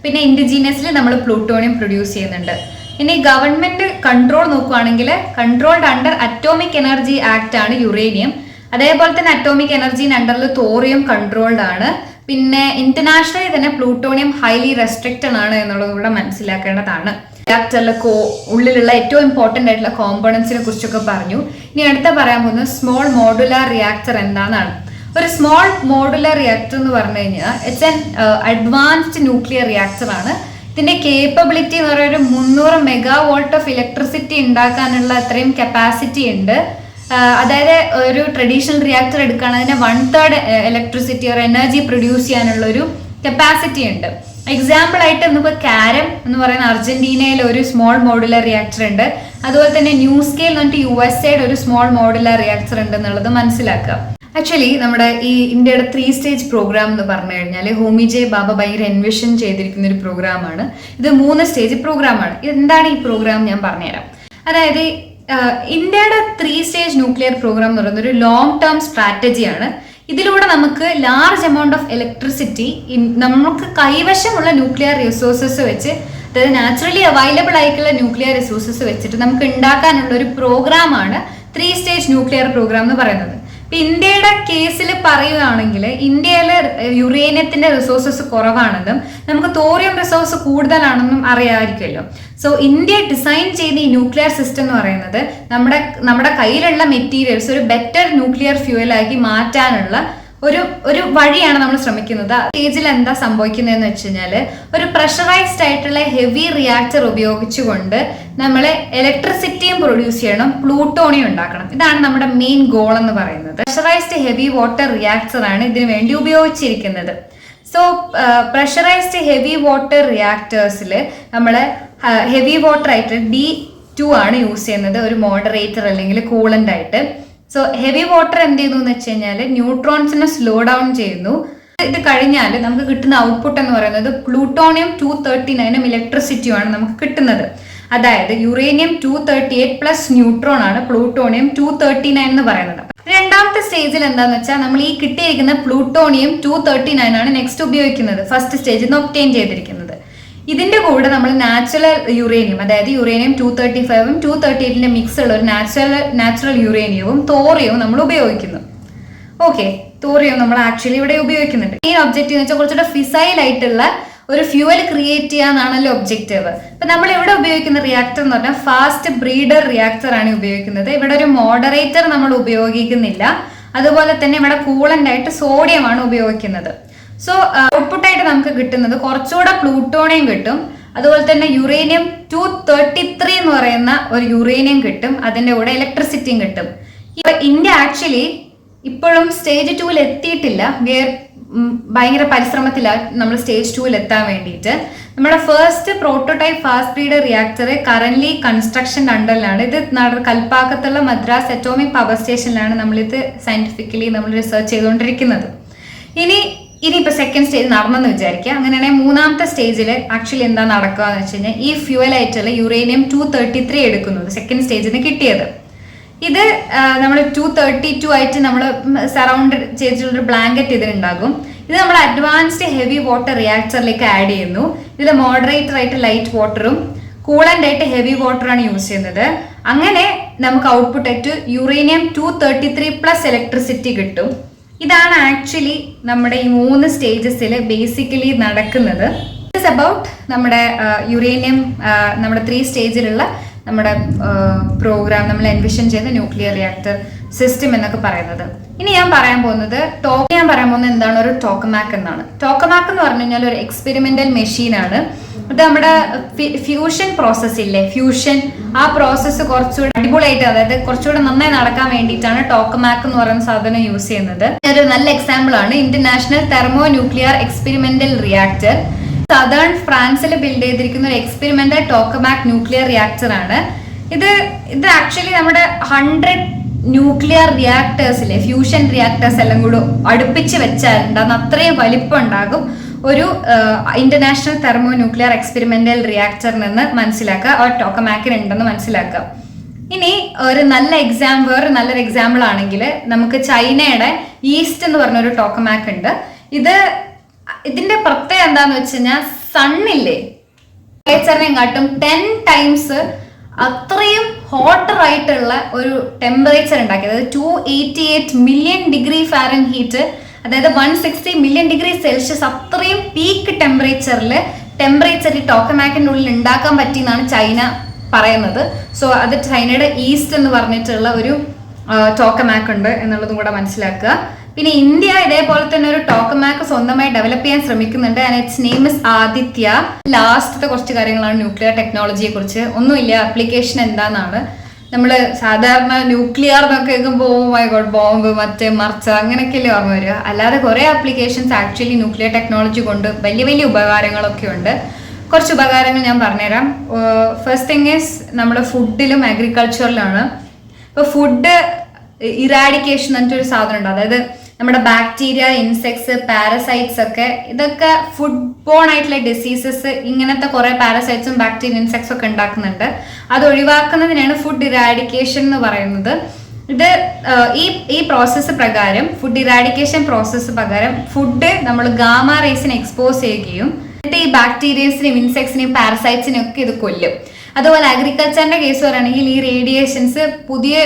പിന്നെ ഇൻഡിജീനിയസ്ലി നമ്മൾ പ്ലൂട്ടോണിയം പ്രൊഡ്യൂസ് ചെയ്യുന്നുണ്ട്. ഇനി ഗവൺമെന്റ് കൺട്രോൾ നോക്കുകയാണെങ്കിൽ controlled under atomic energy act ആണ് യുറേനിയം. അതേപോലെ തന്നെ അറ്റോമിക് എനർജിന്റെ അണ്ടറിൽ തോറിയം കൺട്രോൾഡ് ആണ്. പിന്നെ ഇന്റർനാഷണലി തന്നെ പ്ലൂട്ടോണിയം ഹൈലി റെസ്ട്രിക്റ്റഡ് ആണ് എന്നുള്ളത് കൂടെ മനസ്സിലാക്കേണ്ടതാണ്. റിയാക്ടറിലെ ഉള്ളിലുള്ള ഏറ്റവും ഇമ്പോർട്ടൻ്റ് ആയിട്ടുള്ള കോമ്പോണൻസിനെ കുറിച്ചൊക്കെ പറഞ്ഞു. ഇനി അടുത്ത പറയാൻ പോകുന്നത് സ്മോൾ മോഡുലാർ റിയാക്ടർ എന്താണെന്നാണ്. ഒരു സ്മോൾ മോഡുലർ റിയാക്ടർ എന്ന് പറഞ്ഞു കഴിഞ്ഞാൽ it's an advanced nuclear reactor ആണ്. ഇതിന്റെ കേപ്പബിലിറ്റി എന്ന് പറയുന്നത് 300 മെഗാവോൾട്ട് ഓഫ് ഇലക്ട്രിസിറ്റി ഉണ്ടാക്കാനുള്ള അത്രയും കപ്പാസിറ്റി ഉണ്ട്. അതായത് ഒരു ട്രഡീഷണൽ റിയാക്ടർ എടുക്കുകയാണെങ്കിൽ അതിന് 1/3 ഇലക്ട്രിസിറ്റി ഓർ എനർജി പ്രൊഡ്യൂസ് ചെയ്യാനുള്ള ഒരു കപ്പാസിറ്റി ഉണ്ട്. എക്സാമ്പിൾ ആയിട്ട് നമുക്ക് കാരം എന്ന് പറയുന്ന അർജന്റീനയിൽ ഒരു സ്മോൾ മോഡുലർ റിയാക്ടർ ഉണ്ട്. അതുപോലെ തന്നെ ന്യൂ സ്കെയിൽ എന്ന് പറഞ്ഞിട്ട് USA ഒരു സ്മോൾ മോഡുലർ റിയാക്ടർ ഉണ്ട് എന്നുള്ളത് മനസ്സിലാക്കുക. ആക്ച്വലി നമ്മുടെ ഈ ഇന്ത്യയുടെ 3 സ്റ്റേജ് പ്രോഗ്രാം എന്ന് പറഞ്ഞു കഴിഞ്ഞാൽ ഹോമി ജെ ബാബ ഭയങ്കര എൻവിഷൻ ചെയ്തിരിക്കുന്ന ഒരു പ്രോഗ്രാമാണ്. ഇത് 3 സ്റ്റേജ് പ്രോഗ്രാമാണ്. എന്താണ് ഈ പ്രോഗ്രാം ഞാൻ പറഞ്ഞുതരാം. അതായത് ഇന്ത്യയുടെ 3 സ്റ്റേജ് ന്യൂക്ലിയർ പ്രോഗ്രാം എന്ന് പറയുന്നത് ഒരു ലോങ് ടേം സ്ട്രാറ്റജിയാണ്. ഇതിലൂടെ നമുക്ക് ലാർജ് എമൗണ്ട് ഓഫ് ഇലക്ട്രിസിറ്റി നമുക്ക് കൈവശമുള്ള ന്യൂക്ലിയർ റിസോഴ്സസ് വെച്ച്, അതായത് നാച്ചുറലി അവൈലബിൾ ആയിട്ടുള്ള ന്യൂക്ലിയർ റിസോഴ്സസ് വെച്ചിട്ട് നമുക്ക് ഉണ്ടാക്കാനുള്ള ഒരു പ്രോഗ്രാമാണ് 3 സ്റ്റേജ് ന്യൂക്ലിയർ പ്രോഗ്രാം എന്ന് പറയുന്നത്. ഇപ്പൊ ഇന്ത്യയുടെ കേസിൽ പറയുകയാണെങ്കിൽ ഇന്ത്യയിൽ യുറേനിയത്തിന്റെ റിസോഴ്സസ് കുറവാണെന്നും നമുക്ക് തോറിയം റിസോഴ്സ് കൂടുതലാണെന്നും അറിയാമായിരിക്കുമല്ലോ. സോ ഇന്ത്യ ഡിസൈൻ ചെയ്ത ഈ ന്യൂക്ലിയർ സിസ്റ്റം എന്ന് പറയുന്നത് നമ്മുടെ കയ്യിലുള്ള മെറ്റീരിയൽസ് ഒരു ബെറ്റർ ന്യൂക്ലിയർ ഫ്യൂവലാക്കി മാറ്റാനുള്ള ഒരു വഴിയാണ് നമ്മൾ ശ്രമിക്കുന്നത്. സ്റ്റേജിൽ എന്താ സംഭവിക്കുന്നതെന്ന് വെച്ച് കഴിഞ്ഞാൽ ഒരു പ്രഷറൈസ്ഡ് ആയിട്ടുള്ള ഹെവി റിയാക്ടർ ഉപയോഗിച്ചുകൊണ്ട് നമ്മൾ ഇലക്ട്രിസിറ്റിയും പ്രൊഡ്യൂസ് ചെയ്യണം, പ്ലൂട്ടോണിയം ഉണ്ടാക്കണം. ഇതാണ് നമ്മുടെ മെയിൻ ഗോൾ എന്ന് പറയുന്നത്. പ്രഷറൈസ്ഡ് ഹെവി വാട്ടർ റിയാക്ടർ ആണ് ഇതിനു വേണ്ടി ഉപയോഗിച്ചിരിക്കുന്നത്. സോ പ്രഷറൈസ്ഡ് ഹെവി വാട്ടർ റിയാക്ടേഴ്സിൽ നമ്മൾ ഹെവി വാട്ടർ ആയിട്ട് D2 ആണ് യൂസ് ചെയ്യുന്നത്, ഒരു മോഡറേറ്റർ അല്ലെങ്കിൽ കൂളന്റ് ആയിട്ട്. സോ ഹെവി വാട്ടർ എന്ത് ചെയ്യുന്നു എന്ന് വെച്ച് കഴിഞ്ഞാൽ ന്യൂട്രോൺസിനെ സ്ലോ ഡൗൺ ചെയ്യുന്നു. ഇത് കഴിഞ്ഞാൽ നമുക്ക് കിട്ടുന്ന ഔട്ട്പുട്ട് എന്ന് പറയുന്നത് പ്ലൂട്ടോണിയം 239 ഇലക്ട്രിസിറ്റിയുമാണ് നമുക്ക് കിട്ടുന്നത്. അതായത് യുറേനിയം 238 പ്ലസ് ന്യൂട്രോൺ ആണ് പ്ലൂട്ടോണിയം 239 എന്ന് പറയുന്നത്. രണ്ടാമത്തെ സ്റ്റേജിൽ എന്താന്ന് വെച്ചാൽ നമ്മൾ ഈ കിട്ടിയിരിക്കുന്ന പ്ലൂട്ടോണിയം 239 ആണ് നെക്സ്റ്റ് ഉപയോഗിക്കുന്നത്, ഫസ്റ്റ് സ്റ്റേജിൽ നിന്ന് ഒബ്റ്റെയിൻ ചെയ്തിരിക്കുന്നത്. ഇതിന്റെ കൂടെ നമ്മൾ നാച്ചുറൽ യുറേനിയം, അതായത് യുറേനിയം 235 238 മിക്സ് ഉള്ള ഒരു നാച്ചുറൽ യുറേനിയവും തോറിയവും നമ്മൾ ഉപയോഗിക്കുന്നു. ഓക്കെ, തോറിയം നമ്മൾ ആക്ച്വലി ഇവിടെ ഉപയോഗിക്കുന്നുണ്ട്. മെയിൻ ഒബ്ജക്റ്റീവ് എന്ന് വെച്ചാൽ കുറച്ചുകൂടെ ഫിസൈൽ ആയിട്ടുള്ള ഒരു ഫ്യൂവൽ ക്രിയേറ്റ് ചെയ്യാന്നാണല്ലോ ഒബ്ജക്റ്റീവ്. ഇപ്പൊ നമ്മൾ ഇവിടെ ഉപയോഗിക്കുന്ന റിയാക്ടർ എന്ന് പറഞ്ഞാൽ ഫാസ്റ്റ് ബ്രീഡർ റിയാക്ടർ ആണ് ഉപയോഗിക്കുന്നത്. ഇവിടെ ഒരു മോഡറേറ്റർ നമ്മൾ ഉപയോഗിക്കുന്നില്ല. അതുപോലെ തന്നെ ഇവിടെ കൂളന്റ് ആയിട്ട് സോഡിയം ആണ് ഉപയോഗിക്കുന്നത്. സോ ഔട്ട്പുട്ടായിട്ട് നമുക്ക് കിട്ടുന്നത് കുറച്ചുകൂടെ പ്ലൂട്ടോണിയം കിട്ടും. അതുപോലെ തന്നെ യുറേനിയം 233 എന്ന് പറയുന്ന ഒരു യുറേനിയം കിട്ടും. അതിന്റെ കൂടെ ഇലക്ട്രിസിറ്റിയും കിട്ടും. ഇന്ത്യ ആക്ച്വലി ഇപ്പോഴും സ്റ്റേജ് 2 എത്തിയിട്ടില്ല. ഭയങ്കര പരിശ്രമത്തിലാണ് നമ്മൾ സ്റ്റേജ് 2 എത്താൻ വേണ്ടിയിട്ട്. നമ്മുടെ first prototype fast breeder reactor current construction അണ്ടറിലാണ്. ഇത് കൽപ്പാക്കത്തുള്ള മദ്രാസ് അറ്റോമിക് പവർ സ്റ്റേഷനിലാണ് നമ്മളിത് സയന്റിഫിക്കലി നമ്മൾ റിസർച്ച് ചെയ്തുകൊണ്ടിരിക്കുന്നത്. ഇനിയിപ്പോൾ സെക്കൻഡ് സ്റ്റേജ് നടന്നെന്ന് വിചാരിക്കുക. അങ്ങനെയാണെങ്കിൽ മൂന്നാമത്തെ സ്റ്റേജിൽ ആക്ച്വലി എന്താ നടക്കുക എന്ന് വെച്ച് കഴിഞ്ഞാൽ ഈ ഫ്യൂവലായിട്ടുള്ള യുറേനിയം 233 എടുക്കുന്നത് സെക്കൻഡ് സ്റ്റേജിന് കിട്ടിയത്. ഇത് നമ്മൾ 232 ആയിട്ട് നമ്മൾ സറൗണ്ട് ചെയ്തിട്ടുള്ളൊരു ബ്ലാങ്കറ്റ് ഇതിനുണ്ടാകും. ഇത് നമ്മൾ അഡ്വാൻസ്ഡ് ഹെവി വാട്ടർ റിയാക്ടറിലേക്ക് ആഡ് ചെയ്യുന്നു. ഇതിൽ മോഡറേറ്റർ ആയിട്ട് ലൈറ്റ് വാട്ടറും കൂളന്റ് ആയിട്ട് ഹെവി വാട്ടറാണ് യൂസ് ചെയ്യുന്നത്. അങ്ങനെ നമുക്ക് ഔട്ട്പുട്ട് ആയിട്ട് യുറേനിയം 233 പ്ലസ് ഇലക്ട്രിസിറ്റി കിട്ടും. ഇതാണ് ആക്ച്വലി നമ്മുടെ ഈ 3 സ്റ്റേജസിൽ ബേസിക്കലി നടക്കുന്നത്. ഇറ്റ്സ് അബൌട്ട് നമ്മുടെ യുറേനിയം നമ്മുടെ 3 സ്റ്റേജിലുള്ള നമ്മുടെ പ്രോഗ്രാം നമ്മൾ എൻവിഷൻ ചെയ്യുന്ന ന്യൂക്ലിയർ റിയാക്ടർ സിസ്റ്റം എന്നൊക്കെ പറയുന്നത്. ഇനി ഞാൻ പറയാൻ പോകുന്നത് എന്താണ് ഒരു ടോക്കമാക് എന്നാണ്. ടോക്കമാക് എന്ന് പറഞ്ഞു കഴിഞ്ഞാൽ ഒരു എക്സ്പെരിമെന്റൽ മെഷീനാണ്. ഇത് നമ്മുടെ ഫ്യൂഷൻ പ്രോസസ് ഇല്ലേ, ഫ്യൂഷൻ, ആ പ്രോസസ്സ് കുറച്ചുകൂടെ അടിപൊളിയായിട്ട്, അതായത് കുറച്ചുകൂടെ നന്നായി നടക്കാൻ വേണ്ടിയിട്ടാണ് ടോക്കമാക് എന്ന് പറയുന്ന സാധനം യൂസ് ചെയ്യുന്നത്. ഒരു നല്ല എക്സാമ്പിൾ ആണ് international thermo nuclear experimental reactor. Southern ഫ്രാൻസിൽ ബിൽഡ് ചെയ്തിരിക്കുന്ന ഒരു എക്സ്പെരിമെന്റൽ ടോക്കമാക് ന്യൂക്ലിയർ റിയാക്ടർ ആണ്. ഇത് ആക്ച്വലി നമ്മുടെ 100 ന്യൂക്ലിയർ റിയാക്ടേഴ്സിലെ ഫ്യൂഷൻ റിയാക്ടേഴ്സ് എല്ലാം കൂടെ അടുപ്പിച്ച് വെച്ചാലുണ്ടാകുന്ന അത്രയും വലിപ്പം ഉണ്ടാകും ഒരു ഇന്റർനാഷണൽ തെർമോ ന്യൂക്ലിയർ എക്സ്പെരിമെന്റൽ റിയാക്ടറിനെന്ന് മനസ്സിലാക്കുക, ഒരു ടോക്കമാക്കിന് ഉണ്ടെന്ന് മനസ്സിലാക്കുക. ഇനി ഒരു വേറെ നല്ലൊരു എക്സാമ്പിൾ ആണെങ്കിൽ നമുക്ക് ചൈനയുടെ ഈസ്റ്റ് എന്ന് പറഞ്ഞൊരു ടോക്കമാക് ഉണ്ട്. ഇതിന്റെ പ്രത്യേകത എന്താന്ന് വെച്ച് കഴിഞ്ഞാൽ സണ്ണില്ലേ ടെമ്പറേച്ചറിനെക്കാട്ടും 10 times അത്രയും ഹോട്ടർ ആയിട്ടുള്ള ഒരു ടെമ്പറേച്ചർ ഉണ്ടാക്കി, അതായത് 288 മില്യൺ ഡിഗ്രി ഫാരൻഹീറ്റ്, അതായത് 160 മില്യൺ ഡിഗ്രി സെൽഷ്യസ് അത്രയും പീക്ക് ടെമ്പറേച്ചർ ഈ ടോക്കമാക്കിന്റെ ഉള്ളിൽ ഉണ്ടാക്കാൻ പറ്റിയെന്നാണ് ചൈന പറയുന്നത്. സോ അത് ചൈനയുടെ ഈസ്റ്റ് എന്ന് പറഞ്ഞിട്ടുള്ള ഒരു ടോക്കമാക് ഉണ്ട് എന്നുള്ളതും കൂടെ മനസ്സിലാക്കുക. പിന്നെ ഇന്ത്യ ഇതേപോലെ തന്നെ ഒരു ടോക്കമാക്ക് സ്വന്തമായി ഡെവലപ്പ് ചെയ്യാൻ ശ്രമിക്കുന്നുണ്ട്. And it's name is Aditya. ലാസ്റ്റത്തെ കുറച്ച് കാര്യങ്ങളാണ് ന്യൂക്ലിയർ ടെക്നോളജിയെ കുറിച്ച്. ഒന്നുമില്ല, ആപ്ലിക്കേഷൻ എന്താണെന്നാണ്. നമ്മൾ സാധാരണ ന്യൂക്ലിയർ എന്നൊക്കെ കേൾക്കുമ്പോൾ ഓ മൈ ഗോഡ് ബോംബ് മറ്റേ മറിച്ച അങ്ങനെയൊക്കെയല്ലേ ഓർമ്മ വരിക. അല്ലാതെ കുറേ ആപ്ലിക്കേഷൻസ് ആക്ച്വലി ന്യൂക്ലിയർ ടെക്നോളജി കൊണ്ട് വലിയ വലിയ ഉപകാരങ്ങളൊക്കെ ഉണ്ട്. കുറച്ച് ഉപകാരങ്ങൾ ഞാൻ പറഞ്ഞുതരാം. ഫസ്റ്റ് തിങ് ഈസ് നമ്മുടെ ഫുഡിലും അഗ്രികൾച്ചറിലാണ്. ഇപ്പോൾ ഫുഡ് ഇറാഡിക്കേഷൻ എന്നിട്ടൊരു സാധനം ഉണ്ട്. അതായത് നമ്മുടെ ബാക്ടീരിയ, ഇൻസെക്ട്സ്, പാരസൈറ്റ്സ് ഒക്കെ, ഇതൊക്കെ ഫുഡ് ബോൺ ആയിട്ടുള്ള ഡിസീസസ്, ഇങ്ങനത്തെ കുറെ പാരസൈറ്റ്സും ബാക്ടീരിയ, ഇൻസെക്ട്സ് ഒക്കെ ഉണ്ടാക്കുന്നുണ്ട്. അത് ഒഴിവാക്കുന്നതിനാണ് ഫുഡ് ഇറാഡിക്കേഷൻ എന്ന് പറയുന്നത്. ഇത് ഈ പ്രോസസ്സ് പ്രകാരം, ഫുഡ് ഇറാഡിക്കേഷൻ പ്രോസസ്സ് പ്രകാരം ഫുഡ് നമ്മൾ ഗാമ റേസിനെ എക്സ്പോസ് ചെയ്യുകയും എന്നിട്ട് ഈ ബാക്ടീരിയസിനെയും ഇൻസെക്ട്സിനെയും പാരസൈറ്റ്സിനെയും ഒക്കെ ഇത് കൊല്ലും. അതുപോലെ അഗ്രികൾച്ചറിന്റെ കേസ് പറയുകയാണെങ്കിൽ ഈ റേഡിയേഷൻസ് പുതിയ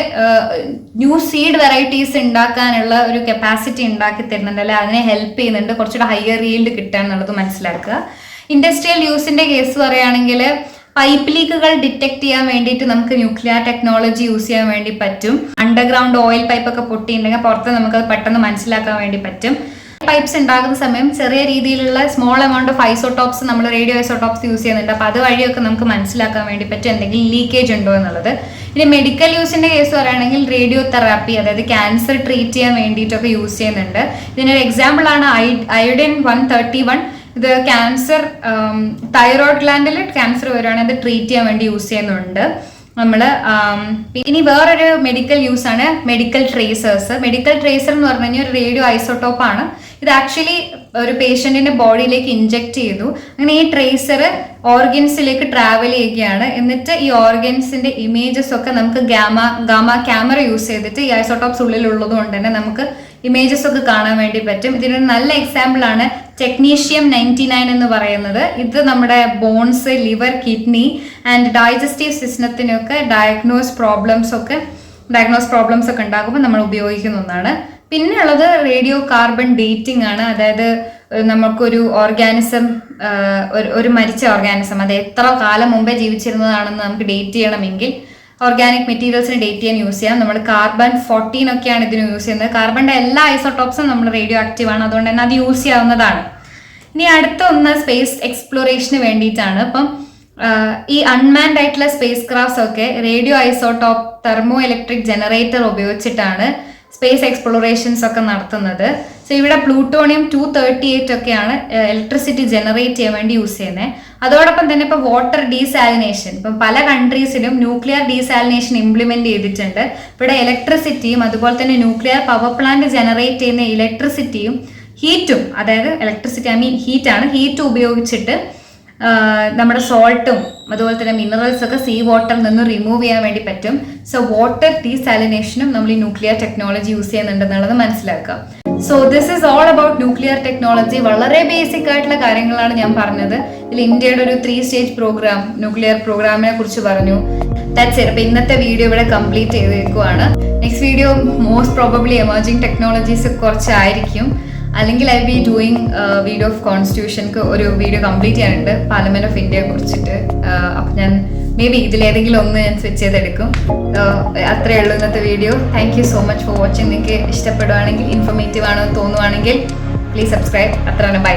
ന്യൂ സീഡ് വെറൈറ്റീസ് ഉണ്ടാക്കാനുള്ള ഒരു കപ്പാസിറ്റി ഉണ്ടാക്കി തരുന്നുണ്ട്, അല്ലെ അതിനെ ഹെൽപ്പ് ചെയ്യുന്നുണ്ട് കുറച്ചുകൂടെ ഹയർ ഈൽഡ് കിട്ടുക എന്നുള്ളത് മനസ്സിലാക്കുക. ഇൻഡസ്ട്രിയൽ യൂസിന്റെ കേസ് പറയുകയാണെങ്കിൽ പൈപ്പ് ലീക്കുകൾ ഡിറ്റക്ട് ചെയ്യാൻ വേണ്ടിയിട്ട് നമുക്ക് ന്യൂക്ലിയർ ടെക്നോളജി യൂസ് ചെയ്യാൻ വേണ്ടി പറ്റും. അണ്ടർഗ്രൗണ്ട് ഓയിൽ പൈപ്പ് ഒക്കെ പൊട്ടിയിട്ടുണ്ടെങ്കിൽ പുറത്ത് നമുക്കത് പെട്ടെന്ന് മനസ്സിലാക്കാൻ വേണ്ടി പറ്റും. പൈപ്പ്സ് ഉണ്ടാക്കുന്ന സമയം ചെറിയ രീതിയിലുള്ള സ്മോൾ എമൗണ്ട് ഓഫ് ഐസോടോപ്സ്, നമ്മൾ റേഡിയോ ഐസോടോപ്സ് യൂസ് ചെയ്യുന്നുണ്ട്. അപ്പോൾ അത് വഴിയൊക്കെ നമുക്ക് മനസ്സിലാക്കാൻ വേണ്ടി പറ്റും എന്തെങ്കിലും ലീക്കേജ് ഉണ്ടോ എന്നുള്ളത്. ഇനി മെഡിക്കൽ യൂസിന്റെ കേസ് പറയുകയാണെങ്കിൽ റേഡിയോ തെറാപ്പി, അതായത് ക്യാൻസർ ട്രീറ്റ് ചെയ്യാൻ വേണ്ടിയിട്ടൊക്കെ യൂസ് ചെയ്യുന്നുണ്ട്. ഇതിനൊരു എക്സാമ്പിൾ ആണ് അയോഡിൻ 131. ഇത് ക്യാൻസർ, തൈറോയ്ഡ് ഗ്ലാൻഡിൽ ക്യാൻസർ വരുവാണെങ്കിൽ അത് ട്രീറ്റ് ചെയ്യാൻ വേണ്ടി യൂസ് ചെയ്യുന്നുണ്ട് നമ്മൾ. ഇനി വേറൊരു മെഡിക്കൽ യൂസ് ആണ് മെഡിക്കൽ ട്രേസേഴ്സ്. മെഡിക്കൽ ട്രേസർ എന്ന് പറഞ്ഞു കഴിഞ്ഞാൽ ഒരു റേഡിയോ ഐസോട്ടോപ്പ് ആണ്. ഇത് ആക്ച്വലി ഒരു പേഷ്യന്റിന്റെ ബോഡിയിലേക്ക് ഇൻജെക്ട് ചെയ്തു. അങ്ങനെ ഈ ട്രേസർ ഓർഗൻസിലേക്ക് ട്രാവൽ ചെയ്യുകയാണ്. എന്നിട്ട് ഈ ഓർഗൻസിന്റെ ഇമേജസ് ഒക്കെ നമുക്ക് ഗാമ ക്യാമറ യൂസ് ചെയ്തിട്ട് ഈ ഐസോട്ടോപ്സ് ഉള്ളിലുള്ളത് കൊണ്ട് തന്നെ നമുക്ക് ഇമേജസ് ഒക്കെ കാണാൻ വേണ്ടി പറ്റും. ഇതിനൊരു നല്ല എക്സാമ്പിൾ ആണ് ടെക്നീഷ്യം 99 എന്ന് പറയുന്നത്. ഇത് നമ്മുടെ bones, liver, kidney and digestive സിസ്റ്റത്തിനൊക്കെ ഡയഗ്നോസ് പ്രോബ്ലംസ് ഒക്കെ ഉണ്ടാകുമ്പോൾ നമ്മൾ ഉപയോഗിക്കുന്ന ഒന്നാണ്. പിന്നെ ഉള്ളത് റേഡിയോ കാർബൺ ഡേറ്റിംഗ് ആണ്. അതായത് നമുക്കൊരു ഓർഗാനിസം, ഒരു മരിച്ച ഓർഗാനിസം, അത് എത്ര കാലം മുമ്പേ ജീവിച്ചിരുന്നതാണെന്ന് നമുക്ക് ഡേറ്റ് ചെയ്യണമെങ്കിൽ ഓർഗാനിക് മെറ്റീരിയൽസിന് ഡേറ്റ് ചെയ്യാൻ യൂസ് ചെയ്യാം. നമ്മൾ കാർബൺ 14 ഒക്കെയാണ് ഇതിന് യൂസ് ചെയ്യുന്നത്. കാർബണിന്റെ എല്ലാ ഐസോടോപ്സും നമ്മൾ റേഡിയോ ആക്റ്റീവ് ആണ്, അതുകൊണ്ട് തന്നെ അത് യൂസ് ചെയ്യാവുന്നതാണ്. ഇനി അടുത്ത ഒന്ന് സ്പേസ് എക്സ്പ്ലോറേഷന് വേണ്ടിയിട്ടാണ്. അപ്പം ഈ അൺമാൻഡ് ആയിട്ടുള്ള സ്പേസ് ക്രാഫ്റ്റ്സ് ഒക്കെ radio isotope thermo electric generator ഉപയോഗിച്ചിട്ടാണ് സ്പേസ് എക്സ്പ്ലോറേഷൻസ് ഒക്കെ നടത്തുന്നത്. സോ ഇവിടെ പ്ലൂട്ടോണിയം 238 ഒക്കെയാണ് ഇലക്ട്രിസിറ്റി ജനറേറ്റ് ചെയ്യാൻ വേണ്ടി യൂസ് ചെയ്യുന്നത്. അതോടൊപ്പം തന്നെ ഇപ്പൊ വാട്ടർ ഡീസാലിനേഷൻ, ഇപ്പം പല കൺട്രീസിലും ന്യൂക്ലിയർ ഡീസാലിനേഷൻ ഇംപ്ലിമെന്റ് ചെയ്തിട്ടുണ്ട്. ഇവിടെ ഇലക്ട്രിസിറ്റിയും അതുപോലെ തന്നെ ന്യൂക്ലിയർ പവർ പ്ലാന്റ് ജനറേറ്റ് ചെയ്യുന്ന ഇലക്ട്രിസിറ്റിയും ഹീറ്റും, അതായത് ഇലക്ട്രിസിറ്റി ഹീറ്റ് ഉപയോഗിച്ചിട്ട് നമ്മുടെ സോൾട്ടും അതുപോലെ തന്നെ മിനറൽസ് ഒക്കെ സീ വാട്ടറിൽ നിന്ന് റിമൂവ് ചെയ്യാൻ വേണ്ടി പറ്റും. സോ വാട്ടർ ഡീസാലിനേഷനും നമ്മൾ ഈ ന്യൂക്ലിയർ ടെക്നോളജി യൂസ് ചെയ്യുന്നുണ്ടെന്നുള്ളത് മനസ്സിലാക്കുക. So this is all about nuclear technology. വളരെ ബേസിക് ആയിട്ടുള്ള കാര്യങ്ങളാണ് ഞാൻ പറഞ്ഞത്. ഇതിൽ ഇന്ത്യയുടെ ഒരു 3 സ്റ്റേജ് പ്രോഗ്രാം, ന്യൂക്ലിയർ പ്രോഗ്രാമിനെ കുറിച്ച് പറഞ്ഞു. That's it. അപ്പൊ ഇന്നത്തെ വീഡിയോ ഇവിടെ കംപ്ലീറ്റ് ചെയ്തേക്കുവാണ്. Next video most probably emerging technologies കുറച്ചായിരിക്കും. അല്ലെങ്കിൽ I be doing video of കോൺസ്റ്റിറ്റ്യൂഷൻക്ക് ഒരു വീഡിയോ കംപ്ലീറ്റ് ചെയ്യാനുണ്ട്, പാർലമെന്റ് ഓഫ് ഇന്ത്യയെ കുറിച്ചിട്ട്. അപ്പം ഞാൻ മേ ബി ഇതിലേതെങ്കിലും ഒന്ന് ഞാൻ സ്വിച്ച് ചെയ്തെടുക്കും. അത്രയേ ഉള്ളൂ ഇന്നത്തെ video. Thank you so much for watching. നിങ്ങൾക്ക് ഇഷ്ടപ്പെടുവാണെങ്കിൽ, ഇൻഫോർമേറ്റീവ് ആണെന്ന് തോന്നുവാണെങ്കിൽ പ്ലീസ് സബ്സ്ക്രൈബ്. അത്രയാണ്. ബൈ.